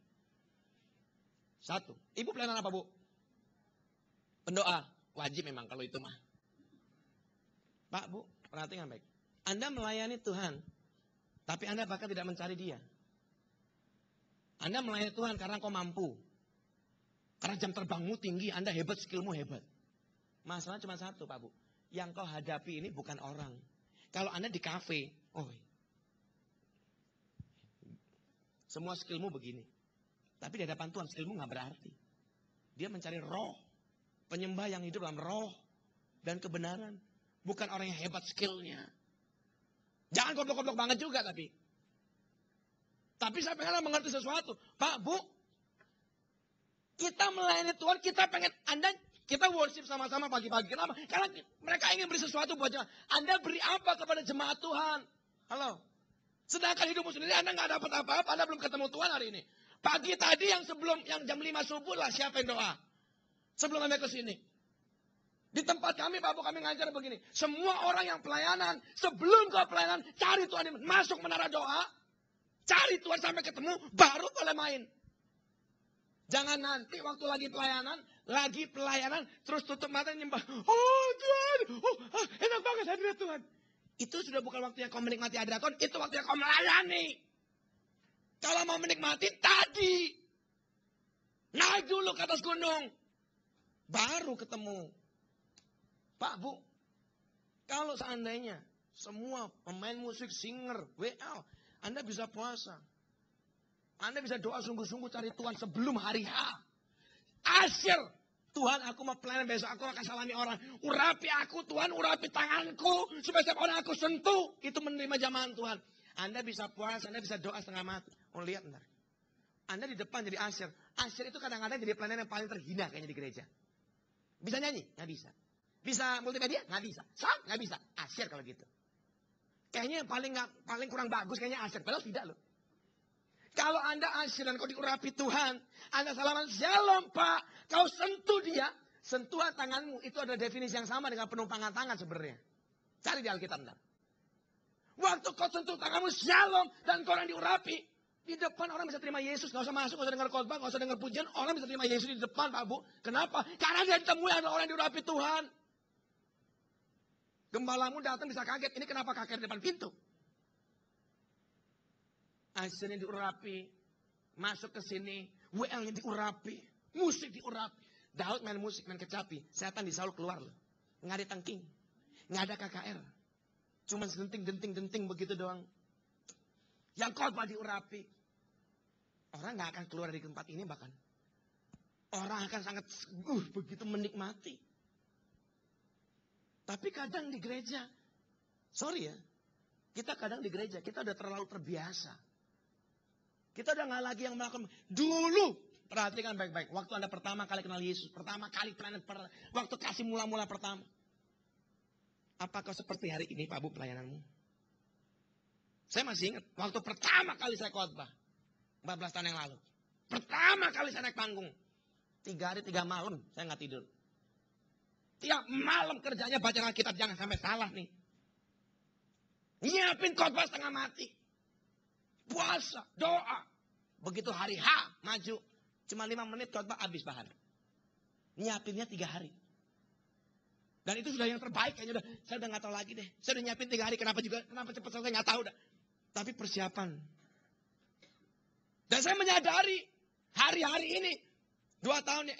Satu. Ibu pelayanan apa Bu? Pendoa. Wajib memang kalau itu mah. Pak Bu, perhatikan baik. Anda melayani Tuhan. Tapi Anda bahkan tidak mencari Dia. Anda melayani Tuhan karena kau mampu. Karena jam terbangmu tinggi, Anda hebat, skillmu hebat. Masalah cuma satu Pak Bu. Yang kau hadapi ini bukan orang. Kalau Anda di kafe, semua skillmu begini. Tapi di hadapan Tuhan skillmu gak berarti. Dia mencari roh. Penyembah yang hidup dalam roh dan kebenaran. Bukan orang yang hebat skillnya. Jangan goblok-goblok banget juga tapi. Tapi saya pengen mengerti sesuatu. Pak Bu, kita melayani Tuhan, kita pengen kita worship sama-sama pagi-pagi. Kenapa? Karena mereka ingin beri sesuatu buat jemaat. Anda beri apa kepada jemaat Tuhan? Halo? Sedangkan hidupmu sendiri Anda nggak dapat apa-apa, Anda belum ketemu Tuhan hari ini. Pagi tadi yang jam 5 subuh lah siapa yang doa? Sebelum Anda ke sini. Di tempat kami, Pak Bu, kami ngajar begini. Semua orang yang pelayanan, sebelum ke pelayanan, cari Tuhan. Masuk menara doa, cari Tuhan sampai ketemu, baru boleh main. Jangan nanti waktu lagi pelayanan, terus tutup mata nyembah. Oh Tuhan, enak banget hadirat Tuhan. Itu sudah bukan waktunya kau menikmati hadirat Tuhan, itu waktunya kau melayani. Kalau mau menikmati tadi, naik dulu ke atas gunung, baru ketemu. Pak Bu, kalau seandainya semua pemain musik, singer, WL, Anda bisa puasa. Anda bisa doa sungguh-sungguh cari Tuhan sebelum hari H. Asyir. Tuhan, aku mau pelayanan besok, aku akan salami orang. Urapi aku Tuhan, urapi tanganku. Supaya setiap orang aku sentuh, itu menerima jamahan Tuhan. Anda bisa puasa, Anda bisa doa setengah mati. Lihat bentar. Anda di depan jadi asyir. Asyir itu kadang-kadang jadi pelayanan yang paling terhina kayaknya di gereja. Bisa nyanyi? Nggak bisa. Bisa multimedia? Nggak bisa. Sound? Nggak bisa. Asyir kalau gitu. Kayaknya yang paling kurang bagus kayaknya asyir. Padahal tidak loh. Kalau Anda asyir dan kau diurapi Tuhan, Anda salaman, shalom Pak, kau sentuh dia, sentuhan tanganmu, itu ada definisi yang sama dengan penumpangan tangan sebenarnya. Cari di Alkitab. Waktu kau sentuh tanganmu, shalom, dan kau orang diurapi, di depan orang bisa terima Yesus, gak usah masuk, gak usah dengar khotbah, gak usah dengar pujian, orang bisa terima Yesus di depan Pak Bu. Kenapa? Karena dia ditemui ada orang yang diurapi Tuhan. Gembalamu datang bisa kaget, ini kenapa kaget di depan pintu? Asyirnya diurapi, masuk ke sini, WL-nya diurapi, musik diurapi. Daud main musik, main kecapi, setan di Saul keluar loh. Nggak ada tangking, nggak ada KKR. Cuma denting begitu doang. Yang khotbah diurapi. Orang nggak akan keluar dari tempat ini bahkan. Orang akan sangat begitu menikmati. Tapi kadang di gereja, sorry ya, kita kadang di gereja, kita udah terlalu terbiasa. Kita udah nggak lagi yang melakukan. Dulu, perhatikan baik-baik. Waktu Anda pertama kali kenal Yesus. Pertama kali pelayanan. Waktu kasih mula-mula pertama. Apakah seperti hari ini Pak Bu pelayananmu? Saya masih ingat, waktu pertama kali saya khotbah. 14 tahun yang lalu. Pertama kali saya naik panggung. 3 hari 3 malam saya nggak tidur. Tiap malam kerjanya baca Alkitab, jangan sampai salah nih. Nyiapin khotbah setengah mati. Puasa, doa. Begitu hari H maju. Cuma 5 menit khotbah habis bahan. Nyiapinnya 3 hari. Dan itu sudah yang terbaik kayaknya. Saya udah nggak tahu lagi deh. Saya udah nyiapin 3 hari. Kenapa cepat selesai nggak tahu dah. Tapi persiapan. Dan saya menyadari hari-hari ini 2 tahun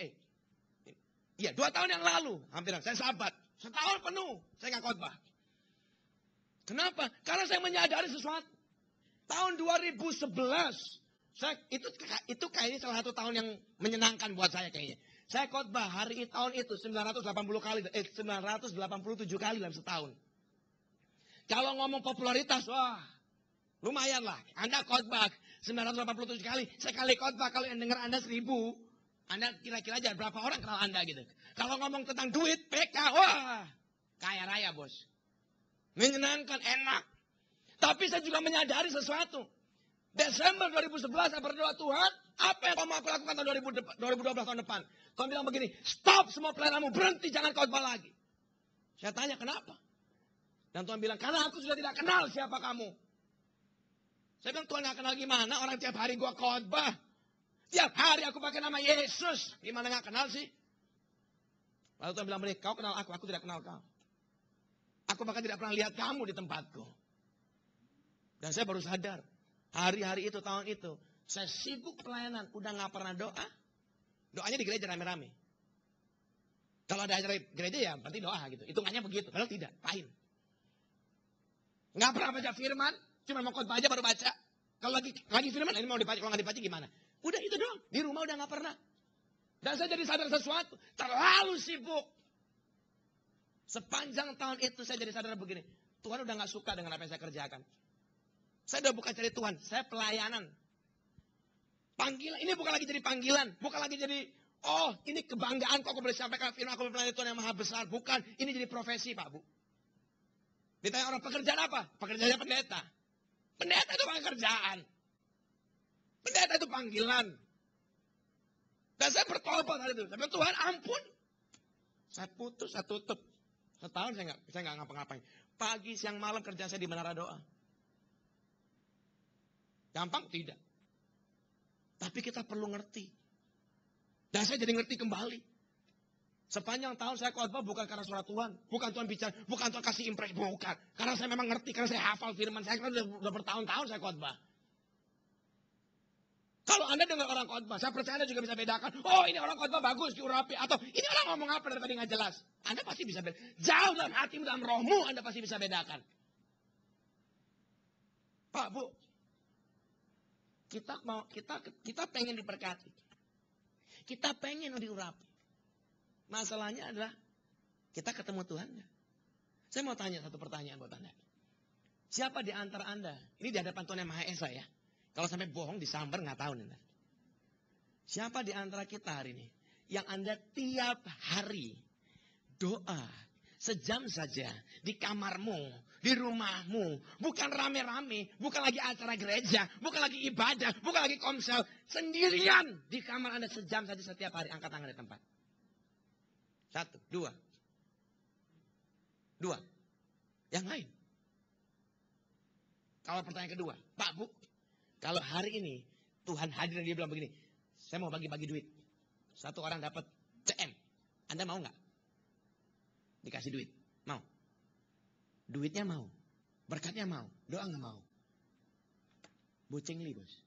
ya. 2 tahun yang lalu hampir saya sabat. Setahun penuh saya nggak khotbah. Kenapa? Karena saya menyadari sesuatu. Tahun 2011, itu kayaknya salah satu tahun yang menyenangkan buat saya kayaknya. Saya khotbah tahun itu 987 kali dalam setahun. Kalau ngomong popularitas, wah, lumayan lah. Anda khotbah 987 kali, sekali khotbah kalau yang dengar Anda 1000, Anda kira-kira aja berapa orang kenal Anda gitu. Kalau ngomong tentang duit, PK, wah, kaya raya bos. Menyenangkan, enak. Tapi saya juga menyadari sesuatu. Desember 2011 saya berdoa, Tuhan, apa yang kau mau aku lakukan tahun 2012 tahun depan? Tuhan bilang begini, stop semua pelayananmu, berhenti, jangan khotbah lagi. Saya tanya, kenapa? Dan Tuhan bilang, karena aku sudah tidak kenal siapa kamu. Saya bilang, Tuhan gak kenal gimana? Orang tiap hari gua khotbah. Tiap hari aku pakai nama Yesus. Gimana gak kenal sih? Lalu Tuhan bilang begini, kau kenal aku tidak kenal kau. Aku bahkan tidak pernah lihat kamu di tempatku. Dan saya baru sadar, hari-hari itu, tahun itu, saya sibuk pelayanan, udah gak pernah doa. Doanya di gereja rame-rame. Kalau ada acara gereja ya berarti doa gitu. Hitungannya begitu, padahal tidak, lain. Gak pernah baca firman, cuma mau khotbah aja baru baca. Kalau lagi firman, ini mau dibaca, kalau gak dibaca gimana? Udah itu doang, di rumah udah gak pernah. Dan saya jadi sadar sesuatu, terlalu sibuk. Sepanjang tahun itu saya jadi sadar begini, Tuhan udah gak suka dengan apa yang saya kerjakan. Saya udah bukan cari Tuhan, saya pelayanan. Panggilan, ini bukan lagi jadi panggilan, bukan lagi jadi, oh ini kebanggaan kok aku boleh sampaikan firman, aku melayani Tuhan yang maha besar. Bukan, ini jadi profesi Pak Bu. Ditanya orang pekerjaan apa? Pekerjaannya pendeta. Pendeta itu pekerjaan. Pendeta itu panggilan. Dan saya bertobat hari itu. Saya bilang, Tuhan ampun. Saya putus, saya tutup. Setahun saya nggak ngapa-ngapain. Pagi, siang, malam kerjaan saya di menara doa. Gampang? Tidak. Tapi kita perlu ngerti. Dan saya jadi ngerti kembali. Sepanjang tahun saya khotbah bukan karena suara Tuhan. Bukan Tuhan bicara, bukan Tuhan kasih impresi. Bukan. Karena saya memang ngerti, karena saya hafal firman. Saya kan udah bertahun-tahun saya khotbah. Kalau Anda dengar orang khotbah, saya percaya Anda juga bisa bedakan. Oh ini orang khotbah bagus, diurapi. Atau ini orang ngomong apa dari tadi nggak jelas. Anda pasti bisa bedakan. Jauh dalam hatimu, dalam rohmu, Anda pasti bisa bedakan. Pak, Bu. Kita pengen diberkati. Kita pengen diurapi. Masalahnya adalah kita ketemu Tuhan. Saya mau tanya satu pertanyaan buat Anda. Siapa di antara Anda? Ini di hadapan Tuhan yang Maha Esa ya. Kalau sampai bohong disambar nggak tahu nih. Siapa di antara kita hari ini yang Anda tiap hari doa sejam saja di kamarmu, di rumahmu, bukan rame-rame, bukan lagi acara gereja, bukan lagi ibadah, bukan lagi komsel, sendirian di kamar Anda sejam saja setiap hari, angkat tangan di tempat. 1, 2. Yang lain. Kalau pertanyaan kedua, Pak Bu, kalau hari ini Tuhan hadir dan dia bilang begini, saya mau bagi-bagi duit. 1 orang dapat CM, Anda mau nggak? Dikasih duit, mau? Duitnya mau, berkatnya mau, doa nggak mau. Bocengli bos.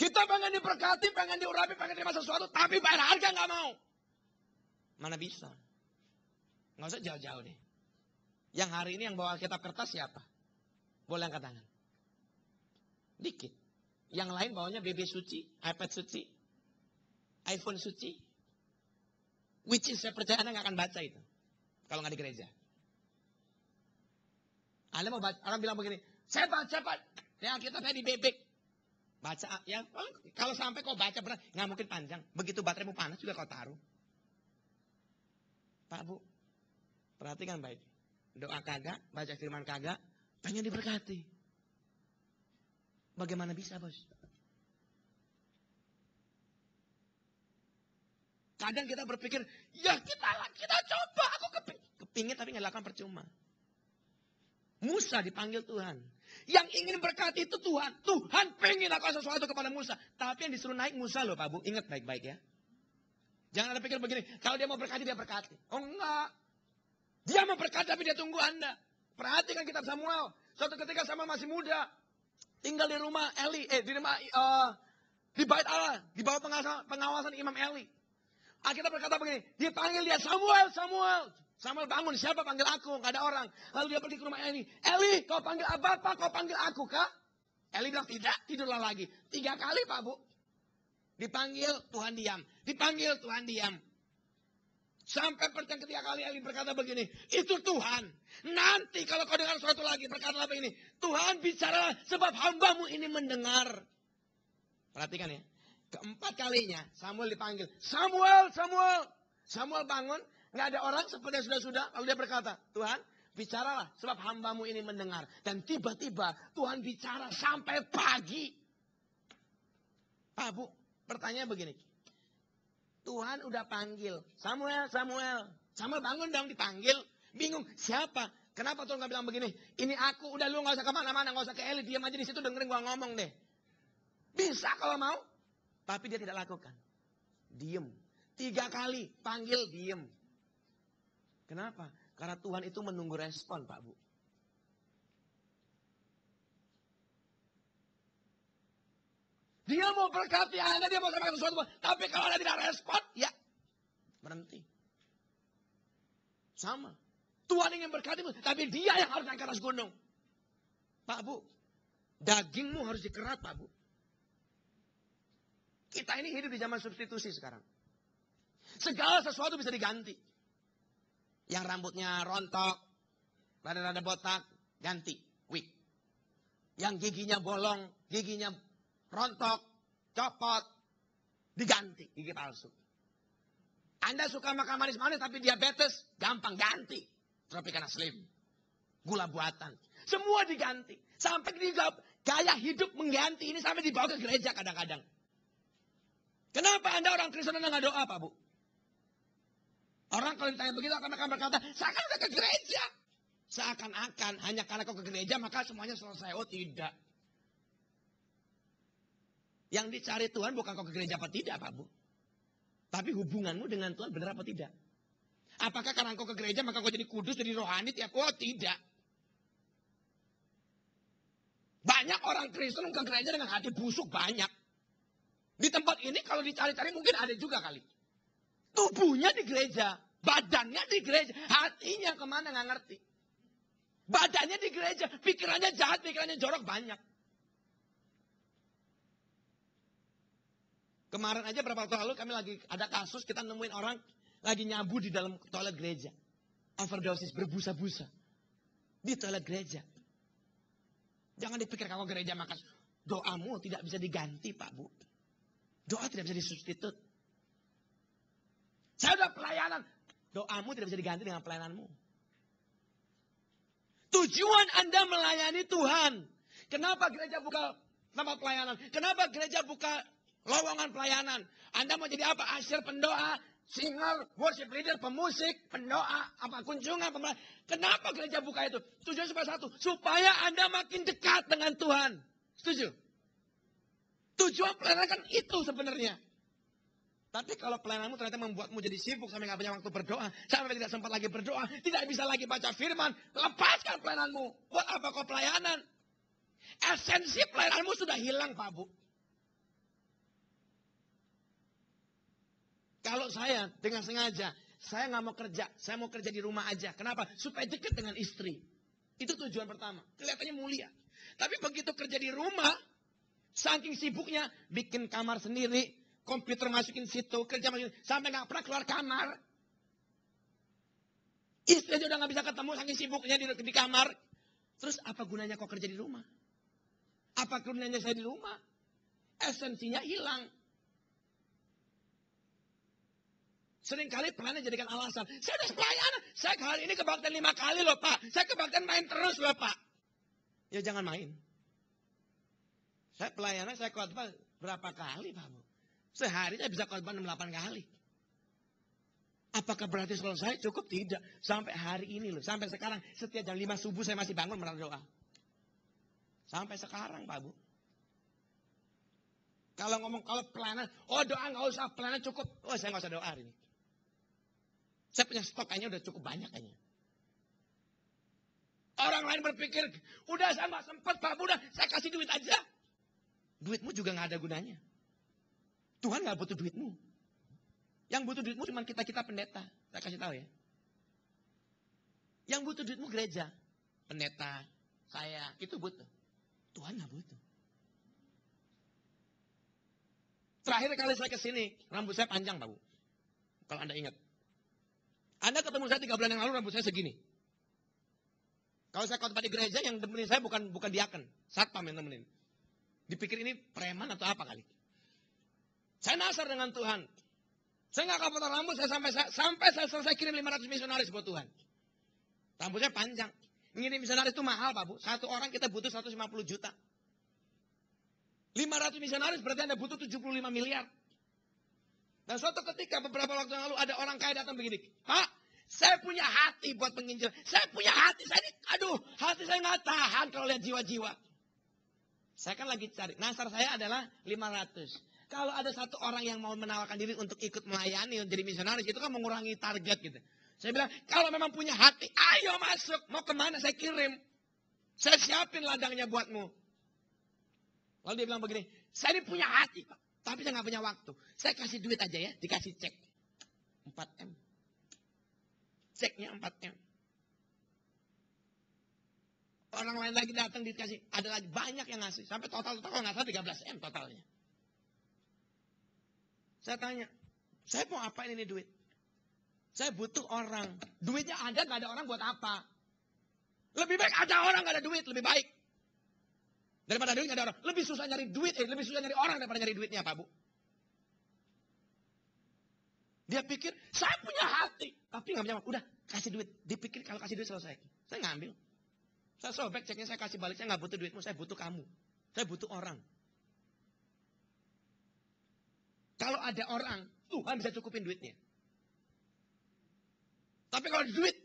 Kita pengen diberkati, pengen diurapi, pengen terima sesuatu, tapi bayar harga nggak mau. Mana bisa? Nggak usah jauh-jauh deh. Yang hari ini yang bawa Alkitab kertas siapa? Boleh angkat tangan. Dikit. Yang lain bawanya BB suci, iPad suci, iPhone suci. Which is saya percaya Anda nggak akan baca itu. Kalau nggak di gereja. Anda mau baca, orang bilang begini, saya baca Pak, ya Alkitabnya di bebek. Baca, ya kalau sampai kau baca benar, nggak mungkin panjang. Begitu bateraimu panas juga kau taruh. Pak Bu, Perhatikan baik. Doa kagak, baca firman kagak, pengen diberkati. Bagaimana bisa, bos? Kadang kita berpikir, ya kita coba, aku kepingin tapi nggak lakukan percuma. Musa dipanggil Tuhan. Yang ingin berkati itu Tuhan. Tuhan pengen lakukan sesuatu kepada Musa. Tapi yang disuruh naik Musa loh Pak Bu. Ingat baik-baik ya. Jangan ada pikir begini, kalau dia mau berkati, dia berkati. Oh enggak. Dia mau berkati tapi dia tunggu Anda. Perhatikan kitab Samuel. Suatu ketika Samuel masih muda. Tinggal di rumah Eli. Di bait Allah. Di bawah pengawasan Imam Eli. Alkitab berkata begini, dipanggil dia Samuel, Samuel. Samuel bangun, siapa panggil aku? Gak ada orang. Lalu dia pergi ke rumah Eli. Eli, kau panggil Bapak, kau panggil aku kah? Eli bilang tidak, tidurlah lagi. 3 kali Pak Bu. Dipanggil, Tuhan diam. Dipanggil, Tuhan diam. Sampai pertanyaan ketiga kali Eli berkata begini, itu Tuhan. Nanti kalau kau dengar sesuatu lagi, berkatalah begini, Tuhan bicara sebab hambamu ini mendengar. Perhatikan ya. Keempat kalinya Samuel dipanggil. Samuel, Samuel. Samuel bangun, nggak ada orang seperti yang sudah. Lalu dia berkata, Tuhan bicaralah sebab hambamu ini mendengar. Dan tiba-tiba Tuhan bicara sampai pagi. Pak Bu, pertanyaan begini. Tuhan udah panggil, Samuel, Samuel. Samuel bangun dong dipanggil. Bingung, siapa? Kenapa Tuhan nggak bilang begini? Ini aku, udah lu nggak usah kemana-mana, nggak usah ke Eli. Diam aja di situ dengerin gua ngomong deh. Bisa kalau mau. Tapi dia tidak lakukan. Diem. 3 kali panggil diem. Kenapa? Karena Tuhan itu menunggu respon Pak Bu. Dia mau berkati Anda, dia mau sampaikan sesuatu. Tapi kalau Anda tidak respon, ya berhenti. Sama. Tuhan ingin berkati, tapi dia yang harus naik ke atas gunung. Pak Bu, dagingmu harus dikerat Pak Bu. Kita ini hidup di zaman substitusi sekarang. Segala sesuatu bisa diganti. Yang rambutnya rontok, rada-rada botak, ganti, wig. Yang giginya bolong, giginya rontok, copot, diganti, gigi palsu. Anda suka makan manis-manis tapi diabetes, gampang ganti. Tropicana Slim, gula buatan, semua diganti. Sampai gaya hidup mengganti ini sampai dibawa ke gereja kadang-kadang. Kenapa Anda orang Kristen Anda nggak doa Pak Bu? Orang kalau ditanya begitu akan berkata, seakan udah ke gereja. Seakan-akan hanya karena kau ke gereja maka semuanya selesai. Oh tidak. Yang dicari Tuhan bukan kau ke gereja apa tidak Pak Bu. Tapi hubunganmu dengan Tuhan benar apa tidak. Apakah karena kau ke gereja maka kau jadi kudus, jadi rohani tiap? Oh tidak. Banyak orang Kristen ke gereja dengan hati busuk banyak. Di tempat ini kalau dicari-cari mungkin ada juga kali. Tubuhnya di gereja, badannya di gereja, hatinya kemana nggak ngerti. Badannya di gereja, pikirannya jahat, pikirannya jorok banyak. Kemarin aja beberapa waktu lalu kami lagi ada kasus, kita nemuin orang lagi nyabu di dalam toilet gereja. Overdosis, berbusa-busa. Di toilet gereja. Jangan dipikir kalau gereja maka doamu tidak bisa diganti Pak Bu. Doa tidak bisa disubstitut. Saya udah pelayanan. Doamu tidak bisa diganti dengan pelayananmu. Tujuan Anda melayani Tuhan. Kenapa gereja buka tempat pelayanan? Kenapa gereja buka lowongan pelayanan? Anda mau jadi apa? Asyir, pendoa, singer, worship leader, pemusik, pendoa, apa kunjungan, pembelajaran. Kenapa gereja buka itu? Tujuan supaya satu. Supaya Anda makin dekat dengan Tuhan. Setuju? Tujuan pelayanan kan itu sebenarnya. Tapi kalau pelayananmu ternyata membuatmu jadi sibuk sampai nggak punya waktu berdoa, sampai tidak sempat lagi berdoa, tidak bisa lagi baca firman, lepaskan pelayananmu. Buat apa kau pelayanan? Esensi pelayananmu sudah hilang, Pak Bu. Kalau saya dengan sengaja, saya nggak mau kerja, saya mau kerja di rumah aja. Kenapa? Supaya dekat dengan istri. Itu tujuan pertama. Kelihatannya mulia. Tapi begitu kerja di rumah, saking sibuknya bikin kamar sendiri, komputer masukin situ, kerja masukin, sampai nggak pernah keluar kamar. Istri aja udah nggak bisa ketemu saking sibuknya di kamar. Terus apa gunanya kok kerja di rumah? Apa gunanya saya di rumah? Esensinya hilang. Seringkali pelayanan jadikan alasan. Saya udah pelayanan. Saya hari ini kebaktian 5 kali loh Pak. Saya kebaktian main terus loh Pak. Ya jangan main. Saya pelayanan, saya khotbah berapa kali Pak Bu? Sehari saya bisa khotbah 6-8 kali. Apakah berarti selesai? Cukup tidak. Sampai hari ini loh. Sampai sekarang setiap jam 5 subuh saya masih bangun berdoa. Sampai sekarang Pak Bu. Kalau ngomong kalau pelayanan, oh doa nggak usah, pelayanan cukup. Oh saya nggak usah doa hari ini. Saya punya stok kayaknya udah cukup banyak kayaknya. Orang lain berpikir, udah saya nggak sempat Pak, udah saya kasih duit aja. Duitmu juga nggak ada gunanya. Tuhan nggak butuh duitmu. Yang butuh duitmu cuma kita pendeta. Saya kasih tahu ya. Yang butuh duitmu gereja, pendeta, saya itu butuh. Tuhan nggak butuh. Terakhir kali saya kesini, rambut saya panjang Pak Bu. Kalau Anda ingat. Anda ketemu saya 3 bulan yang lalu rambut saya segini. Kalau saya khotbah di gereja yang temenin saya bukan diaken, satpam yang temenin. Dipikir ini preman atau apa kali. Saya nasar dengan Tuhan. Saya nggak akan potong rambut, sampai saya selesai kirim 500 misionaris buat Tuhan. Rambutnya panjang. Ngirim misionaris itu mahal Pak Bu. Satu orang kita butuh 150 juta. 500 misionaris berarti Anda butuh 75 miliar. Dan suatu ketika beberapa waktu yang lalu ada orang kaya datang begini. Pak, saya punya hati buat penginjil. Saya punya hati. Saya ini, hati saya nggak tahan kalau lihat jiwa-jiwa. Saya kan lagi cari. Nasar saya adalah 500. Kalau ada satu orang yang mau menawarkan diri untuk ikut melayani, jadi misionaris, itu kan mengurangi target gitu. Saya bilang, kalau memang punya hati, ayo masuk. Mau kemana saya kirim. Saya siapin ladangnya buatmu. Lalu dia bilang begini, saya ini punya hati Pak. Tapi saya nggak punya waktu. Saya kasih duit aja ya, dikasih cek. 4M. Ceknya 4M. Orang lain lagi datang dikasih, ada lagi banyak yang ngasih. Sampai total kalau nggak salah 13M totalnya. Saya tanya, saya mau apain ini duit? Saya butuh orang. Duitnya ada, nggak ada orang buat apa? Lebih baik ada orang nggak ada duit, lebih baik. Daripada duit nggak ada orang. Lebih susah nyari duit, lebih susah nyari orang daripada nyari duitnya Pak Bu. Dia pikir, saya punya hati. Tapi nggak punya waktu. Udah, kasih duit. Dipikir kalau kasih duit selesai. Saya ngambil. Saya sobek ceknya, saya kasih balik. Saya nggak butuh duitmu, saya butuh kamu. Saya butuh orang. Kalau ada orang, Tuhan bisa cukupin duitnya. Tapi kalau ada duit,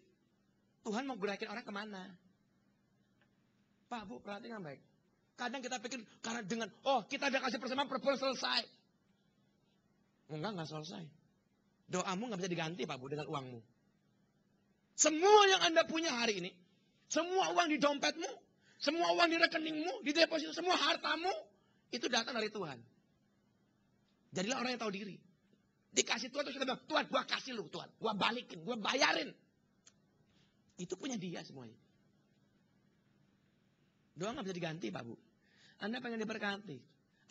Tuhan mau gerakin orang kemana? Pak Bu, perhatikan baik. Kadang kita pikir, karena dengan, kita udah kasih persembahan, proposal selesai. Enggak selesai. Doamu nggak bisa diganti Pak Bu dengan uangmu. Semua yang Anda punya hari ini, semua uang di dompetmu, semua uang di rekeningmu, di deposito, semua hartamu, itu datang dari Tuhan. Jadilah orang yang tahu diri. Dikasih Tuhan, terus kita bilang, Tuhan, gua kasih lu Tuhan, gua balikin, gua bayarin. Itu punya dia semuanya. Doa nggak bisa diganti Pak Bu. Anda pengen diberkati.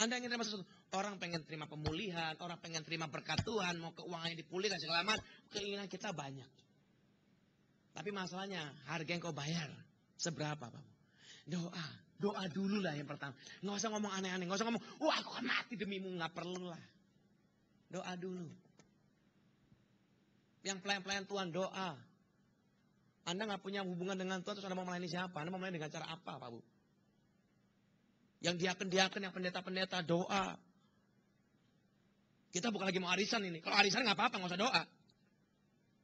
Anda ingin terima sesuatu. Orang pengen terima pemulihan, orang pengen terima berkat Tuhan, mau keuangannya dipulihkan segala macam. Keinginan kita banyak. Tapi masalahnya, harga yang kau bayar seberapa Pak Bu? Doa dulu lah yang pertama. Nggak usah ngomong aneh-aneh, nggak usah ngomong, wah aku akan mati demimu, nggak perlu lah. Doa dulu. Yang pelayan-pelayan Tuhan doa. Anda nggak punya hubungan dengan Tuhan, terus Anda mau melayani siapa? Anda mau melayani dengan cara apa Pak Bu? Yang diaken-diaken, yang pendeta-pendeta doa. Kita bukan lagi mau arisan ini. Kalau arisan nggak apa-apa, nggak usah doa.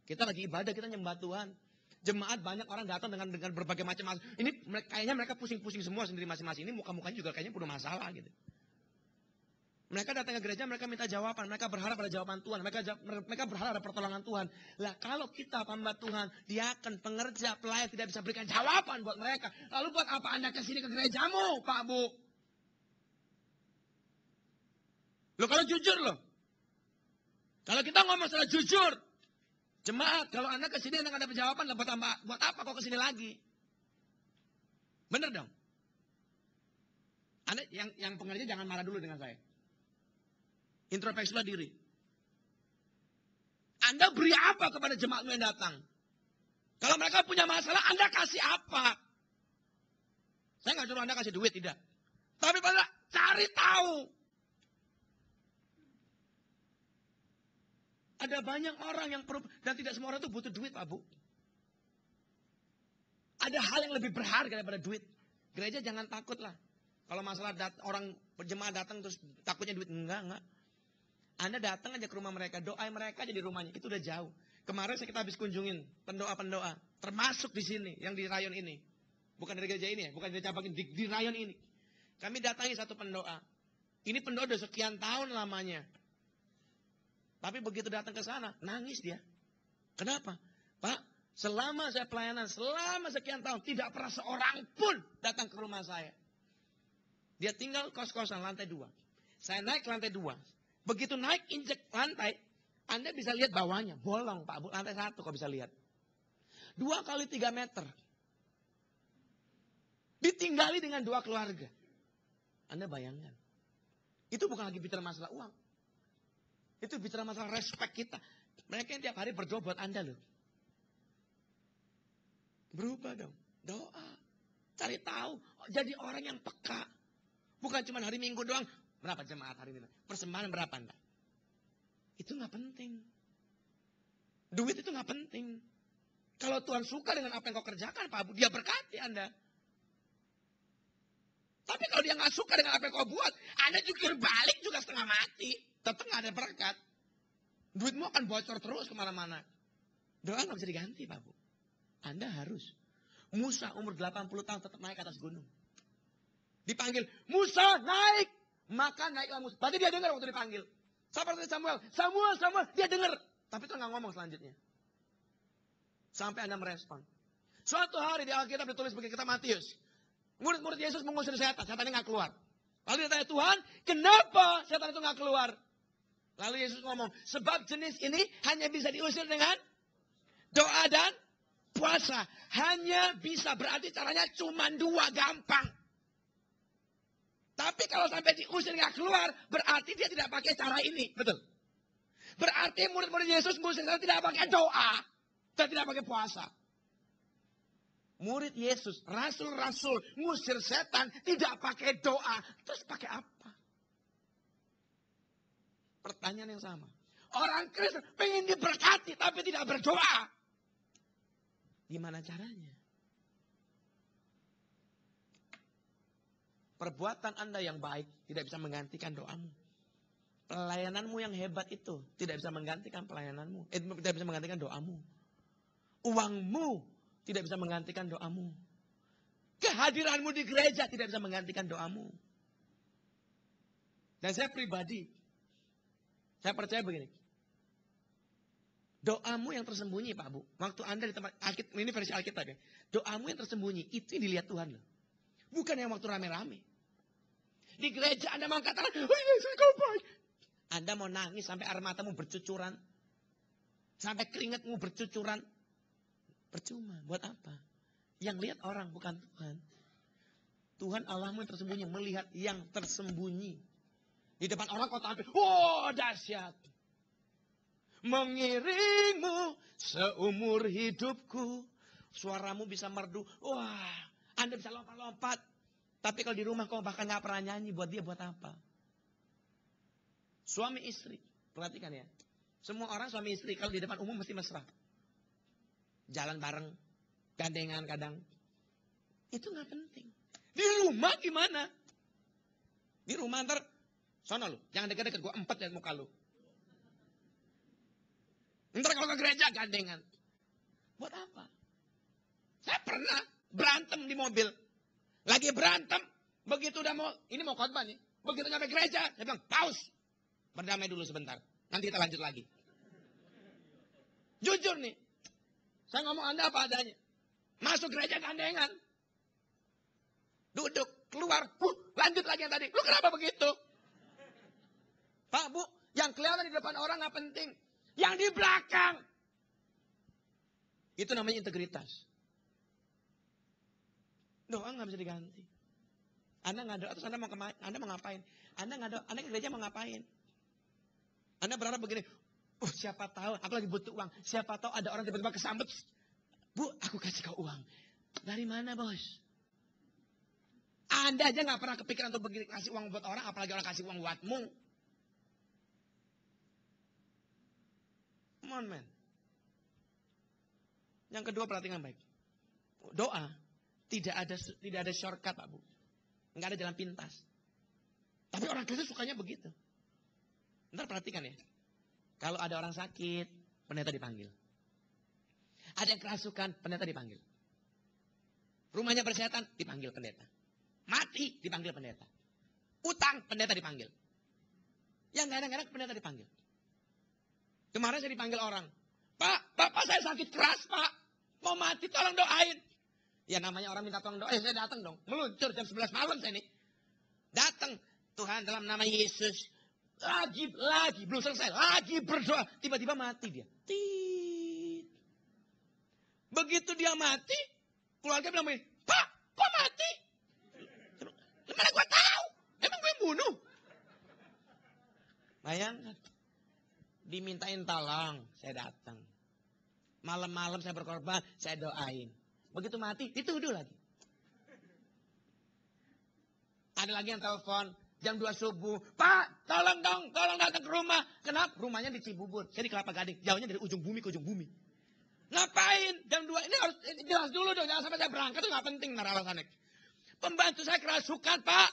Kita lagi ibadah, kita nyembah Tuhan. Jemaat banyak orang datang dengan berbagai macam masalah. Ini kayaknya mereka pusing-pusing semua sendiri masing-masing. Ini muka-mukanya juga kayaknya penuh masalah gitu. Mereka datang ke gereja, mereka minta jawaban. Mereka berharap ada jawaban Tuhan. Mereka berharap ada pertolongan Tuhan. Lah kalau kita hamba Tuhan, diaken, pengerja, pelayan tidak bisa berikan jawaban buat mereka. Lalu buat apa Anda kesini ke gerejamu, Pak Bu? Loh kalau jujur loh. Kalau kita ngomong secara jujur. Jemaat, kalau Anda kesini Anda nggak dapat jawaban, buat apa kok kesini lagi? Bener dong? Anda yang pengerja jangan marah dulu dengan saya. Introspeksilah diri. Anda beri apa kepada jemaatmu yang datang? Kalau mereka punya masalah, Anda kasih apa? Saya nggak suruh Anda kasih duit, tidak. Tapi pada cari tahu. Ada banyak orang yang perlu, dan tidak semua orang itu butuh duit, Pak Bu. Ada hal yang lebih berharga daripada duit. Gereja jangan takut lah. Kalau masalah orang jemaat datang terus takutnya duit. Enggak. Anda datang aja ke rumah mereka, doain mereka aja di rumahnya. Itu udah jauh. Kemarin kita habis kunjungin pendoa-pendoa. Termasuk di sini, yang di rayon ini. Bukan dari gereja ini ya, bukan dari cabang ini, di rayon ini. Kami datangi satu pendoa. Ini pendoa udah sekian tahun lamanya. Tapi begitu datang ke sana, nangis dia. Kenapa? Pak, selama saya pelayanan, selama sekian tahun, tidak pernah seorang pun datang ke rumah saya. Dia tinggal kos-kosan lantai 2. Saya naik ke lantai 2. Begitu naik injek lantai, Anda bisa lihat bawahnya. Bolong, Pak. Lantai 1 kok bisa lihat. 2 kali 3 meter. Ditinggali dengan 2 keluarga. Anda bayangkan. Itu bukan lagi bicara masalah uang. Itu bicara masalah respek kita. Mereka yang tiap hari berdoa buat Anda loh. Berubah dong. Doa. Cari tahu. Jadi orang yang peka. Bukan cuma hari Minggu doang. Berapa jemaat hari ini? Persembahan berapa Anda? Itu gak penting. Duit itu gak penting. Kalau Tuhan suka dengan apa yang kau kerjakan, Pak Abu, dia berkati Anda. Tapi kalau dia gak suka dengan apa yang kau buat, Anda jungkir balik juga setengah mati. Tetap gak ada berkat. Duitmu akan bocor terus kemana-mana. Doa gak bisa diganti, Pak Abu. Anda harus. Musa umur 80 tahun tetap naik ke atas gunung. Dipanggil, Musa naik. Maka naiklah Musa. Berarti dia dengar waktu dipanggil. Seperti Samuel. Samuel. Dia dengar. Tapi itu gak ngomong selanjutnya. Sampai Anda merespon. Suatu hari di Alkitab ditulis bagi kitab Matius. Murid-murid Yesus mengusir setan. Setannya gak keluar. Lalu dia tanya, Tuhan, kenapa setan itu gak keluar? Lalu Yesus ngomong, sebab jenis ini hanya bisa diusir dengan doa dan puasa. Hanya bisa, berarti caranya cuma 2, gampang. Tapi kalau sampai diusir gak keluar, berarti dia tidak pakai cara ini. Betul. Berarti murid-murid Yesus mengusir setan tidak pakai doa. Dan tidak pakai puasa. Murid Yesus, rasul-rasul, ngusir setan, tidak pakai doa. Terus pakai apa? Pertanyaan yang sama. Orang Kristen pengen diberkati, tapi tidak berdoa. Gimana caranya? Perbuatan Anda yang baik tidak bisa menggantikan doamu. Pelayananmu yang hebat itu tidak bisa menggantikan pelayananmu. Tidak bisa menggantikan doamu. Uangmu tidak bisa menggantikan doamu. Kehadiranmu di gereja tidak bisa menggantikan doamu. Dan saya pribadi, saya percaya begini. Doamu yang tersembunyi, Pak Bu. Waktu Anda di tempat Alkitab, ini versi Alkitab ya. Doamu yang tersembunyi, itu yang dilihat Tuhan loh. Bukan yang waktu rame-rame. Di gereja Anda mau katakan, oh Yesus kau baik. Anda mau nangis sampai air matamu bercucuran. Sampai keringatmu bercucuran. Percuma, buat apa? Yang lihat orang bukan Tuhan. Tuhan Allahmu yang tersembunyi, melihat yang tersembunyi. Di depan orang kau tampil, oh dahsyat. Mengiringmu seumur hidupku. Suaramu bisa merdu. Wah, Anda bisa lompat-lompat. Tapi kalau di rumah kau bahkan gak pernah nyanyi, buat dia buat apa? Suami istri, perhatikan ya. Semua orang suami istri kalau di depan umum mesti mesra. Jalan bareng, gandengan kadang. Itu gak penting. Di rumah gimana? Di rumah ntar, sono lu, jangan deket-deket, gue empet liat muka lu. Ntar kalau ke gereja gandengan. Buat apa? Saya pernah berantem di mobil. Lagi berantem, begitu udah mau, ini mau khotbah nih. Begitu nyampe gereja, saya bilang, pause. Berdamai dulu sebentar, nanti kita lanjut lagi. Jujur nih, saya ngomong Anda apa adanya. Masuk gereja gandengan. Duduk, keluar, lanjut lagi yang tadi. Lu kenapa begitu? Pak, Bu, yang kelihatan di depan orang gak penting. Yang di belakang. Itu namanya integritas. Doa gak bisa diganti. Anda gak doa, terus Anda mau ngapain? Anda gak doa, Anda ke gereja mau ngapain? Anda berharap begini, siapa tahu, aku lagi butuh uang. Siapa tahu ada orang tiba-tiba kesambet. Bu, aku kasih kau uang. Dari mana, bos? Anda aja gak pernah kepikiran untuk kasih uang buat orang, apalagi orang kasih uang buatmu. Come on, man. Yang kedua, perhatikan baik. Doa tidak ada shortcut, Pak Bu. Enggak ada jalan pintas. Tapi orang Kristen sukanya begitu. Ntar perhatikan ya. Kalau ada orang sakit, pendeta dipanggil. Ada yang kerasukan, pendeta dipanggil. Rumahnya bersetan, dipanggil pendeta. Mati, dipanggil pendeta. Utang, pendeta dipanggil. Yang gak enak-enak, pendeta dipanggil. Kemarin saya dipanggil orang. Pak, bapak saya sakit keras, Pak. Mau mati, tolong doain. Ya namanya orang minta tolong doain, saya datang dong. Meluncur jam 11 malam saya nih. Datang. Tuhan dalam nama Yesus. Lagi, belum selesai. Lagi berdoa. Tiba-tiba mati dia. Tit. Begitu dia mati, keluarga bilang begini, Pak, kok mati? Mana gue tahu? Emang gue yang bunuh? Bayangkan. Dimintain tolong, saya datang. Malam-malam saya berkorban, saya doain. Begitu mati, dituduh lagi. Ada lagi yang telepon, jam 2 subuh. Pak, tolong datang ke rumah. Kenapa? Rumahnya di Cibubur. Saya di Kelapa Gading. Jauhnya dari ujung bumi ke ujung bumi. Ngapain? Jam 2. Ini harus jelas dulu dong. Jangan sampai saya berangkat. Itu gak penting ntar alasannya. Pembantu saya kerasukan, Pak.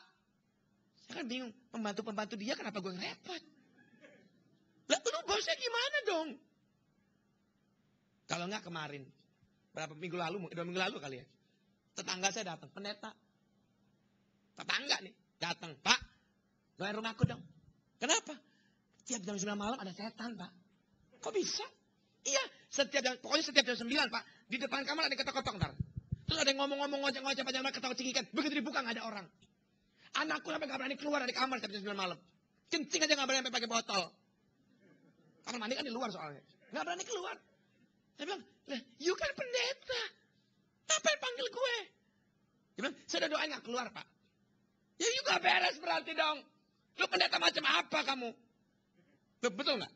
Saya kan bingung. Pembantu dia kenapa gue repot? Lah, lu bosnya gimana dong? Kalau enggak kemarin. Berapa minggu lalu? 2 minggu lalu kali ya. Tetangga saya datang. Pendeta. Tetangga nih. Datang, Pak, doain rumahku dong. Kenapa? Tiap jam 9 malam ada setan, Pak. Kok bisa? Iya, pokoknya setiap jam 9, Pak. Di depan kamar ada yang ketok-ketok ntar. Terus ada yang ngomong-ngomong, ngoceh-ngoceh, panjang ketawa cekikan. Begitu dibuka nggak ada orang. Anakku sampai nggak berani keluar dari kamar setiap jam 9 malam. Kencing aja nggak berani sampai pakai botol. Kamar mandi kan di luar soalnya. Nggak berani keluar. Saya bilang, lah, you kan pendeta. Ngapain panggil gue? Dia bilang, saya udah doain nggak keluar, Pak. Ya juga beres berarti dong. Lu pendeta macam apa kamu? Betul nggak?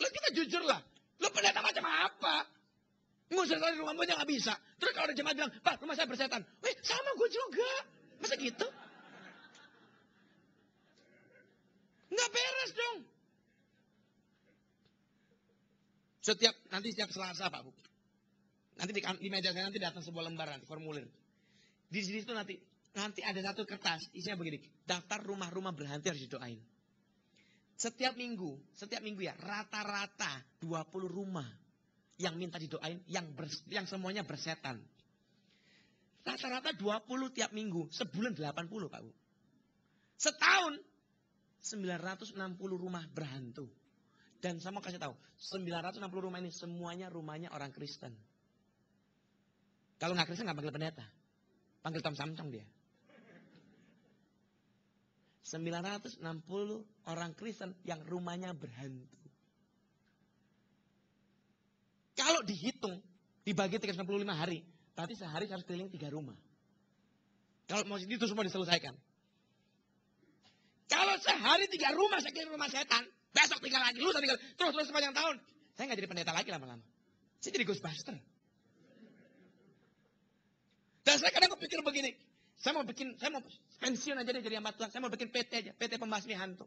Lu kita jujur lah. Lu pendeta macam apa? Ngusir dari rumahmu aja nggak bisa. Terus kalau ada jemaat bilang, Pak, rumah saya bersetan. Wih, sama gue juga. Masa gitu? Nggak beres dong. Setiap Selasa, Pak Bu. Nanti di meja saya nanti datang sebuah lembar nanti, formulir. Di sini tuh nanti ada satu kertas, isinya begini. Daftar rumah-rumah berhantu harus didoain. Setiap minggu ya, rata-rata 20 rumah yang minta didoain, yang semuanya bersetan. Rata-rata 20 tiap minggu, sebulan 80, Pak Bu. Setahun 960 rumah berhantu. Dan saya mau kasih tahu, 960 rumah ini semuanya rumahnya orang Kristen. Kalau nggak Kristen nggak panggil pendeta. Panggil Tom Samcong dia. 960 orang Kristen yang rumahnya berhantu. Kalau dihitung, dibagi 365 hari, berarti sehari harus keliling 3 rumah. Kalau mau itu semua diselesaikan. Kalau sehari 3 rumah saya keliling rumah setan, besok 3 lagi, lusa 3 lagi, terus sepanjang tahun. Saya nggak jadi pendeta lagi lama-lama. Saya jadi Ghostbuster. Dan saya kadang kepikir begini, saya mau pensiun aja deh jadi hamba Tuhan. Saya mau bikin PT aja, PT pembasmi hantu.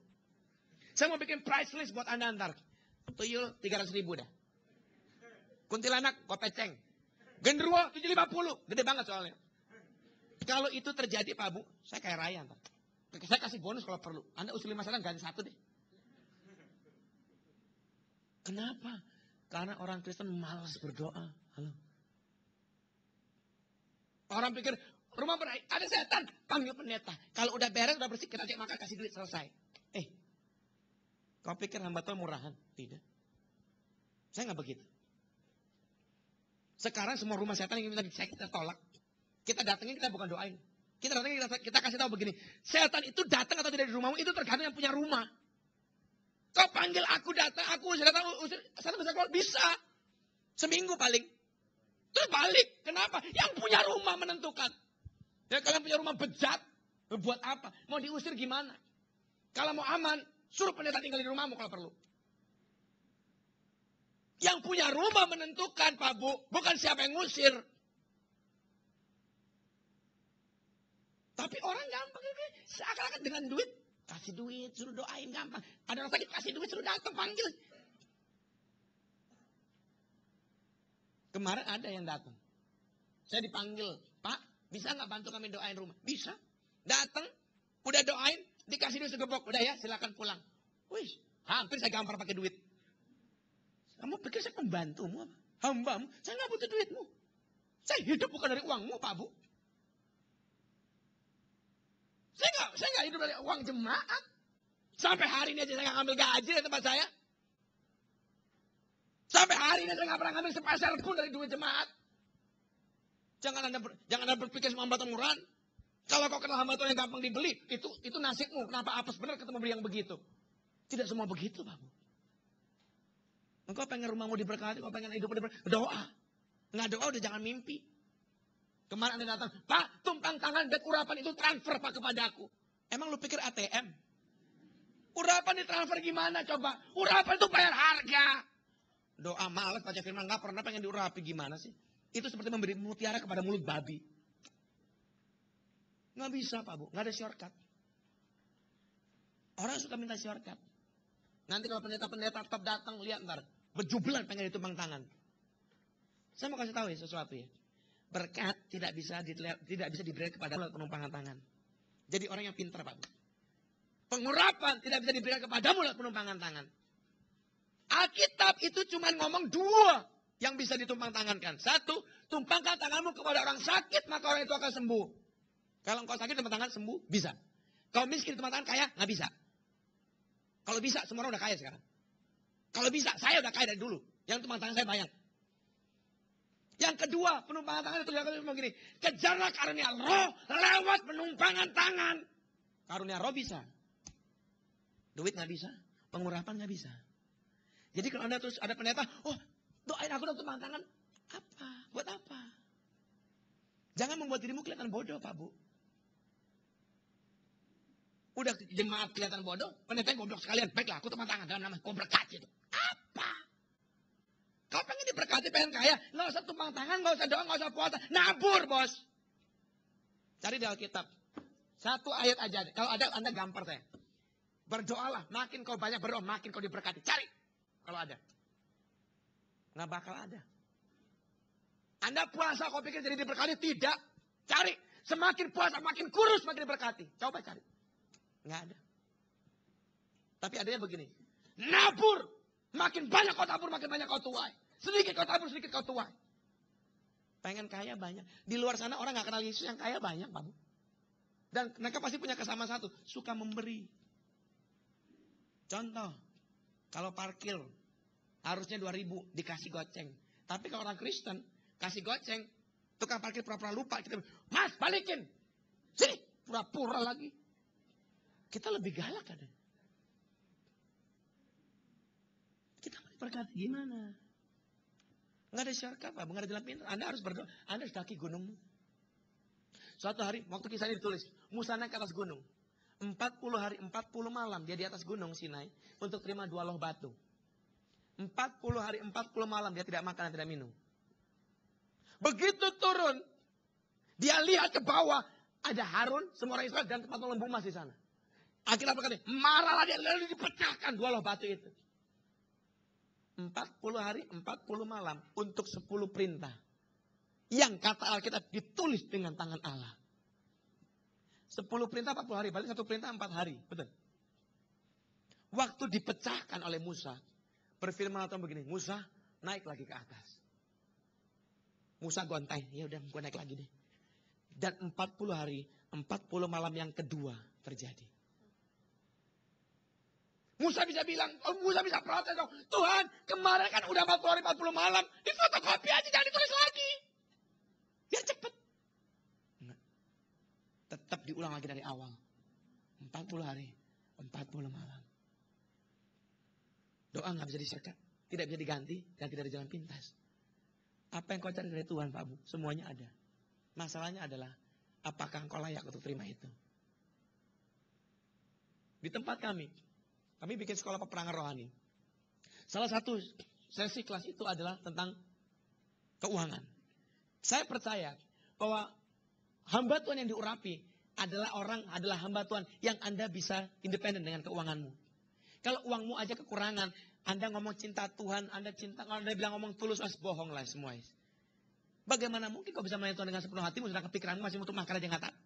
Saya mau bikin price list buat Anda ntar. Tuyul 300.000 dah. Kuntilanak, kopeceng. Genderuwo 750, gede banget soalnya. Kalau itu terjadi Pak Bu, saya kayak raya ntar. Saya kasih bonus kalau perlu. Anda usul 5 setan ganti 1 deh. Kenapa? Karena orang Kristen malas berdoa. Halo. Orang pikir, rumah berai, ada setan, panggil pendeta. Kalau udah beres, udah bersih, kita cek makan, kasih duit, selesai. Kau pikir hamba Tuhan murahan? Tidak. Saya nggak begitu. Sekarang semua rumah setan yang kita tolak. Kita datangin, kita bukan doain. Kita datangin, kita kasih tahu begini. Setan itu datang atau tidak di rumahmu, itu tergantung yang punya rumah. Kau panggil aku datang, aku usir datang, setan bisa keluar, bisa. Seminggu paling. Terus balik. Kenapa? Yang punya rumah menentukan. Ya kalian punya rumah bejat. Buat apa? Mau diusir gimana? Kalau mau aman, suruh pendeta tinggal di rumahmu kalau perlu. Yang punya rumah menentukan, Pak Bu. Bukan siapa yang ngusir. Tapi orang gampang. Seakan-akan dengan duit. Kasih duit, suruh doain gampang. Ada orang sakit, kasih duit, suruh datang, panggil. Kemarin ada yang datang. Saya dipanggil, Pak, bisa nggak bantu kami doain rumah? Bisa. Datang, udah doain, dikasih duit segebok. Udah ya, silakan pulang. Wih, hampir saya gampar pakai duit. Kamu pikir saya pembantumu apa? Hambamu? Saya nggak butuh duitmu. Saya hidup bukan dari uangmu, Pak Bu. Saya nggak hidup dari uang jemaat. Sampai hari ini aja saya nggak ngambil gaji dari tempat saya. Sampai hari ini saya nggak pernah ngambil sepeser pun dari duit jemaat. Jangan anda berpikir semua hamba Tuhan murahan. Kalau kau kenal hamba Tuhan yang gampang dibeli, itu nasibmu. Kenapa apes benar ketemu beli yang begitu? Tidak semua begitu, Pak Bu. Engkau pengen rumahmu diberkati, kau pengen hidupmu diberkati, doa. Nggak doa udah jangan mimpi. Kemarin Anda datang, Pak, tumpang tangan dan urapan itu transfer Pak kepada aku. Emang lu pikir ATM? Urapan ditransfer gimana coba? Urapan itu bayar harga. Doa malas baca firman, nggak pernah pengen diurapi gimana sih? Itu seperti memberi mutiara kepada mulut babi. Nggak bisa Pak Bu, nggak ada shortcut. Orang suka minta shortcut. Nanti kalau pendeta-pendeta tetap datang, lihat ntar. Berjubilan pengen ditumpang tangan. Saya mau kasih tahu ya sesuatu ya. Berkat tidak bisa diberikan kepada penumpangan tangan. Jadi orang yang pintar Pak. Pengurapan tidak bisa diberikan kepadamu lewat penumpangan tangan. Alkitab itu cuma ngomong dua yang bisa ditumpang tangankan. Satu, tumpangkan tanganmu kepada orang sakit maka orang itu akan sembuh. Kalau engkau sakit tumpang tangan sembuh, bisa. Kalau miskin tumpang tangan kaya, nggak bisa. Kalau bisa, semua orang udah kaya sekarang. Kalau bisa, saya udah kaya dari dulu. Yang tumpang tangan saya banyak. Yang kedua, penumpangan tangan itu begini. Kejarlah karunia roh lewat penumpangan tangan. Karunia roh bisa. Duit nggak bisa. Pengurapan nggak bisa. Jadi kalau Anda terus ada pendeta, doain aku dong tumpang tangan. Apa? Buat apa? Jangan membuat dirimu kelihatan bodoh, Pak Bu. Udah jemaat kelihatan bodoh, pendeta goblok sekalian. Baiklah, aku tumpang tangan dalam nama kau berkati itu. Apa? Kau pengen diberkati, pengen kaya, nggak usah tumpang tangan, nggak usah doa, nggak usah puasa, nabur bos. Cari di Alkitab, satu ayat aja. Kalau ada, Anda gampar saya. Berdoalah, makin kau banyak berdoa, makin kau diberkati. Cari, kalau ada. Nggak bakal ada. Anda puasa, kau pikir jadi diberkati? Tidak. Cari, semakin puasa, makin kurus, makin diberkati. Coba cari. Nggak ada. Tapi adanya begini, nabur. Makin banyak kau tabur, makin banyak kau tuai. Sedikit kau tabur, sedikit kau tuai. Pengen kaya banyak. Di luar sana orang gak kenal Yesus yang kaya banyak, Pak Bu. Dan mereka pasti punya kesamaan satu. Suka memberi. Contoh. Kalau parkir. Harusnya 2.000 dikasih goceng. Tapi kalau orang Kristen. Kasih goceng. Tukang parkir pura-pura lupa. Kita, Mas balikin. Sini. Pura-pura lagi. Kita lebih galak kan. Kita mau diberkati gimana? Nggak ada shortcut, Pak. Nggak ada jalan pintas. Anda harus berdoa. Anda harus daki gunungmu. Suatu hari, waktu kisah ini ditulis. Musa naik ke atas gunung. 40 hari, 40 malam dia di atas gunung Sinai. Untuk terima 2 loh batu. 40 hari, 40 malam dia tidak makan dan tidak minum. Begitu turun. Dia lihat ke bawah. Ada Harun, semua orang Israel dan tempat lembu emas di sana. Akhirnya berkata, marahlah dia. Lalu dipecahkan 2 loh batu itu. 40 hari, 40 malam untuk 10 perintah. Yang kata Alkitab ditulis dengan tangan Allah. 10 perintah 40 hari, berarti 1 perintah 4 hari. Betul. Waktu dipecahkan oleh Musa, berfirman Tuhan begini, Musa naik lagi ke atas. Musa gontai, ya udah gue naik lagi deh. Dan 40 hari, 40 malam yang kedua terjadi. Musa bisa bilang, Musa bisa protes dong. Tuhan, kemarin kan udah 40 hari 40 malam. Di fotokopi aja, jangan ditulis lagi. Biar cepet. Enggak. Tetap diulang lagi dari awal. 40 hari, 40 malam. Doa gak bisa diserkat. Tidak bisa diganti dan tidak ada jalan pintas. Apa yang kau cari dari Tuhan, Pak Bu? Semuanya ada. Masalahnya adalah, apakah engkau layak untuk terima itu? Di tempat kami bikin sekolah peperangan rohani. Salah satu sesi kelas itu adalah tentang keuangan. Saya percaya bahwa hamba Tuhan yang diurapi adalah hamba Tuhan yang Anda bisa independen dengan keuanganmu. Kalau uangmu aja kekurangan, Anda ngomong cinta Tuhan, Anda bilang ngomong tulus, bohong lah semua. Bagaimana mungkin kau bisa melayani Tuhan dengan sepenuh hatimu, sedangkan pikiranmu masih untuk makan aja nggak tahu.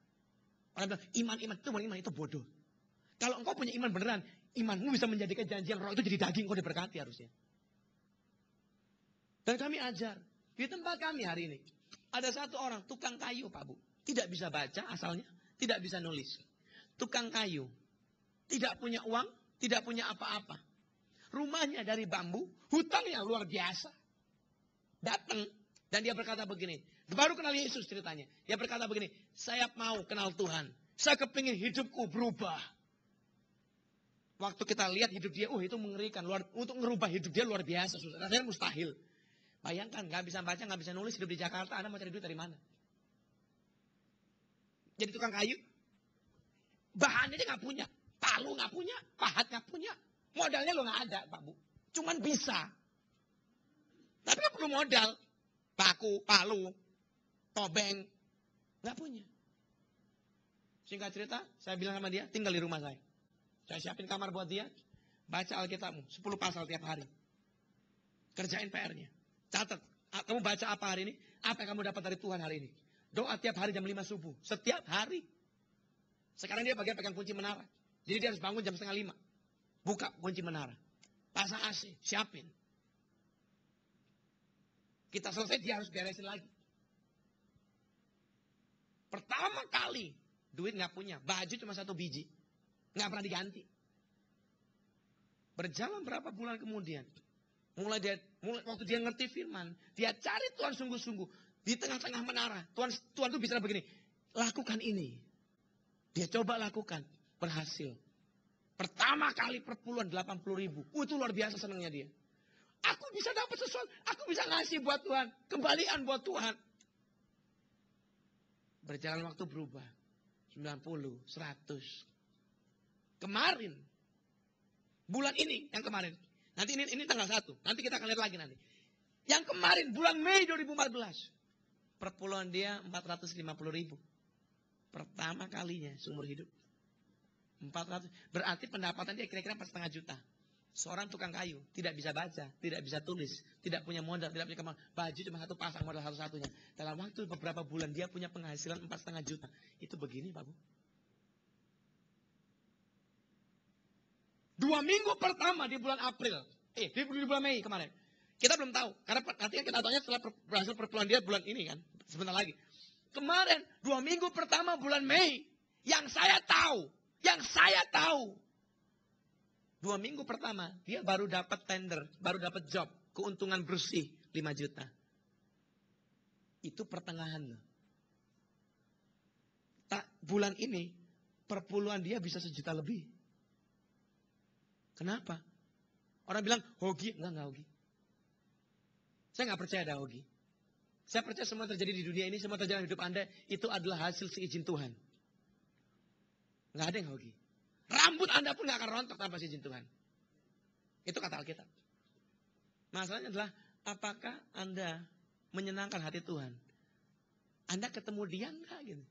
Orang bilang, iman, itu bukan iman, itu bodoh. Kalau engkau punya iman beneran, imanmu bisa menjadikan janji yang roh itu jadi daging, kau diberkati harusnya. Dan kami ajar, di tempat kami hari ini, ada satu orang, tukang kayu Pak Bu. Tidak bisa baca asalnya, tidak bisa nulis. Tukang kayu, tidak punya uang, tidak punya apa-apa. Rumahnya dari bambu, hutangnya luar biasa. Datang, dan dia berkata begini, baru kenal Yesus ceritanya. Dia berkata begini, saya mau kenal Tuhan. Saya kepingin hidupku berubah. Waktu kita lihat hidup dia, itu mengerikan. Untuk merubah hidup dia luar biasa. Rasanya mustahil. Bayangkan, gak bisa baca, gak bisa nulis, hidup di Jakarta. Anda mau cari duit dari mana? Jadi tukang kayu. Bahannya dia gak punya. Palu gak punya, pahat gak punya. Modalnya lo gak ada, Pak Bu. Cuman bisa. Tapi gak perlu modal. Paku, palu, tobeng. Gak punya. Singkat cerita, saya bilang sama dia, tinggal di rumah saya. Saya siapin kamar buat dia. Baca Alkitabmu, 10 pasal tiap hari. Kerjain PR-nya. Catat, kamu baca apa hari ini? Apa yang kamu dapat dari Tuhan hari ini? Doa tiap hari jam 5 subuh. Setiap hari. Sekarang dia bagian pegang kunci menara. Jadi dia harus bangun jam setengah 5. Buka kunci menara. Pasang AC, siapin. Kita selesai, dia harus beresin lagi. Pertama kali, duit gak punya. Baju cuma 1 biji. Gak pernah diganti. Berjalan berapa bulan kemudian. Mulai waktu dia ngerti firman. Dia cari Tuhan sungguh-sungguh. Di tengah-tengah menara. Tuhan tuh bicara begini. Lakukan ini. Dia coba lakukan. Berhasil. Pertama kali perpuluhan 80.000. Itu luar biasa senangnya dia. Aku bisa dapat sesuatu. Aku bisa ngasih buat Tuhan. Kembalian buat Tuhan. Berjalan waktu berubah. 90, 100. Kemarin. Bulan ini, yang kemarin. Nanti ini tanggal 1. Nanti kita akan lihat lagi nanti. Yang kemarin, bulan Mei 2014. Perpuluhan dia 450.000. Pertama kalinya seumur hidup. 400. Berarti pendapatan dia kira-kira 4,5 juta. Seorang tukang kayu, tidak bisa baca, tidak bisa tulis, tidak punya modal, tidak punya kemampuan. Baju cuma 1 pasang, modal satu-satunya. Dalam waktu beberapa bulan dia punya penghasilan 4,5 juta. Itu begini Pak Bu. 2 minggu pertama di bulan April. Di bulan Mei kemarin. Kita belum tahu. Karena nanti kan kita tahunya setelah berhasil perpuluhan dia bulan ini kan. Sebentar lagi. Kemarin 2 minggu pertama bulan Mei. Yang saya tahu. 2 minggu pertama, dia baru dapat tender, baru dapat job, keuntungan bersih 5 juta. Itu pertengahan loh. Bulan ini, perpuluhan dia bisa 1 juta lebih. Kenapa? Orang bilang, hoki. Enggak hoki. Saya nggak percaya ada hoki. Saya percaya semua terjadi di dunia ini, semua terjadi di hidup Anda, itu adalah hasil seizin Tuhan. Nggak ada yang hoki. Rambut Anda pun gak akan rontok tanpa izin Tuhan. Itu kata Alkitab. Masalahnya adalah, apakah Anda menyenangkan hati Tuhan? Anda ketemu dia enggak gitu.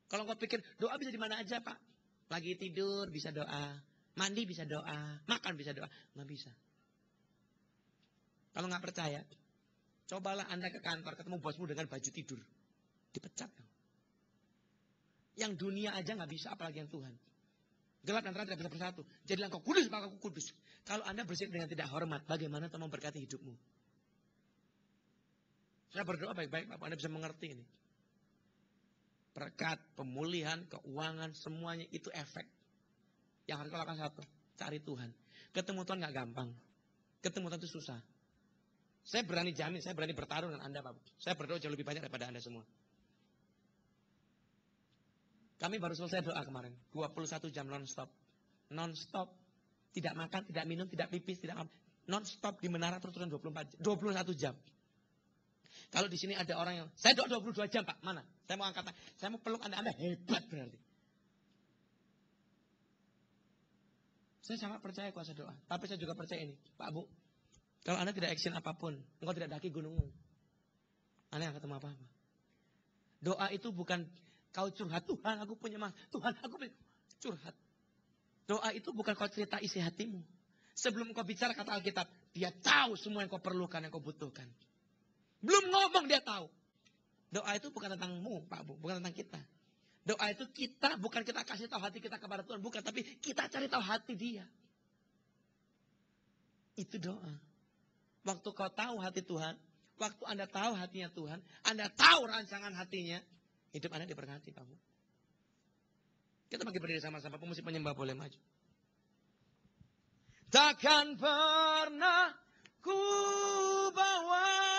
Kalau kau pikir, doa bisa di mana aja Pak. Lagi tidur bisa doa. Mandi bisa doa. Makan bisa doa. Nggak bisa. Kalau nggak percaya, cobalah Anda ke kantor, ketemu bosmu dengan baju tidur. Dipecat. Yang dunia aja nggak bisa, apalagi yang Tuhan. Gelap dan terang tidak bisa bersatu. Jadilah engkau kudus, maka aku kudus. Kalau Anda bersikap dengan tidak hormat, bagaimana Tuhan memberkati hidupmu? Saya berdoa baik-baik, Bapak Anda bisa mengerti ini. Berkat, pemulihan, keuangan, semuanya itu efek. Yang harus kau lakukan satu, cari Tuhan. Ketemu Tuhan nggak gampang. Ketemu Tuhan itu susah. Saya berani jamin, saya berani bertarung dengan Anda, Bapak. Saya berdoa jauh lebih banyak daripada Anda semua. Kami baru selesai doa kemarin. 21 jam non-stop. Non-stop. Tidak makan, tidak minum, tidak pipis, tidak apa. Non-stop di menara terus-terusan 21 jam. Kalau di sini ada orang yang, saya doa 22 jam Pak, mana? Saya mau angkat, saya mau peluk Anda hebat berarti. Saya sangat percaya kuasa doa. Tapi saya juga percaya ini, Pak Bu. Kalau Anda tidak action apapun, engkau tidak daki gunungmu. Anda nggak ketemu apa-apa. Doa itu bukan kau curhat, Tuhan aku punya masalah, Tuhan aku punya curhat. Doa itu bukan kau cerita isi hatimu. Sebelum kau bicara kata Alkitab, dia tahu semua yang kau perlukan, yang kau butuhkan. Belum ngomong dia tahu. Doa itu bukan tentangmu, Pak Bu, bukan tentang kita. Doa itu kita, bukan kita kasih tahu hati kita kepada Tuhan, bukan, tapi kita cari tahu hati dia. Itu doa. Waktu kau tahu hati Tuhan, waktu Anda tahu hatinya Tuhan, Anda tahu rancangan hatinya, hidup Anda diberkati, Pak Bu. Kita bagi berdiri sama-sama, pemusik penyembah boleh maju. Takkan pernah ku bawa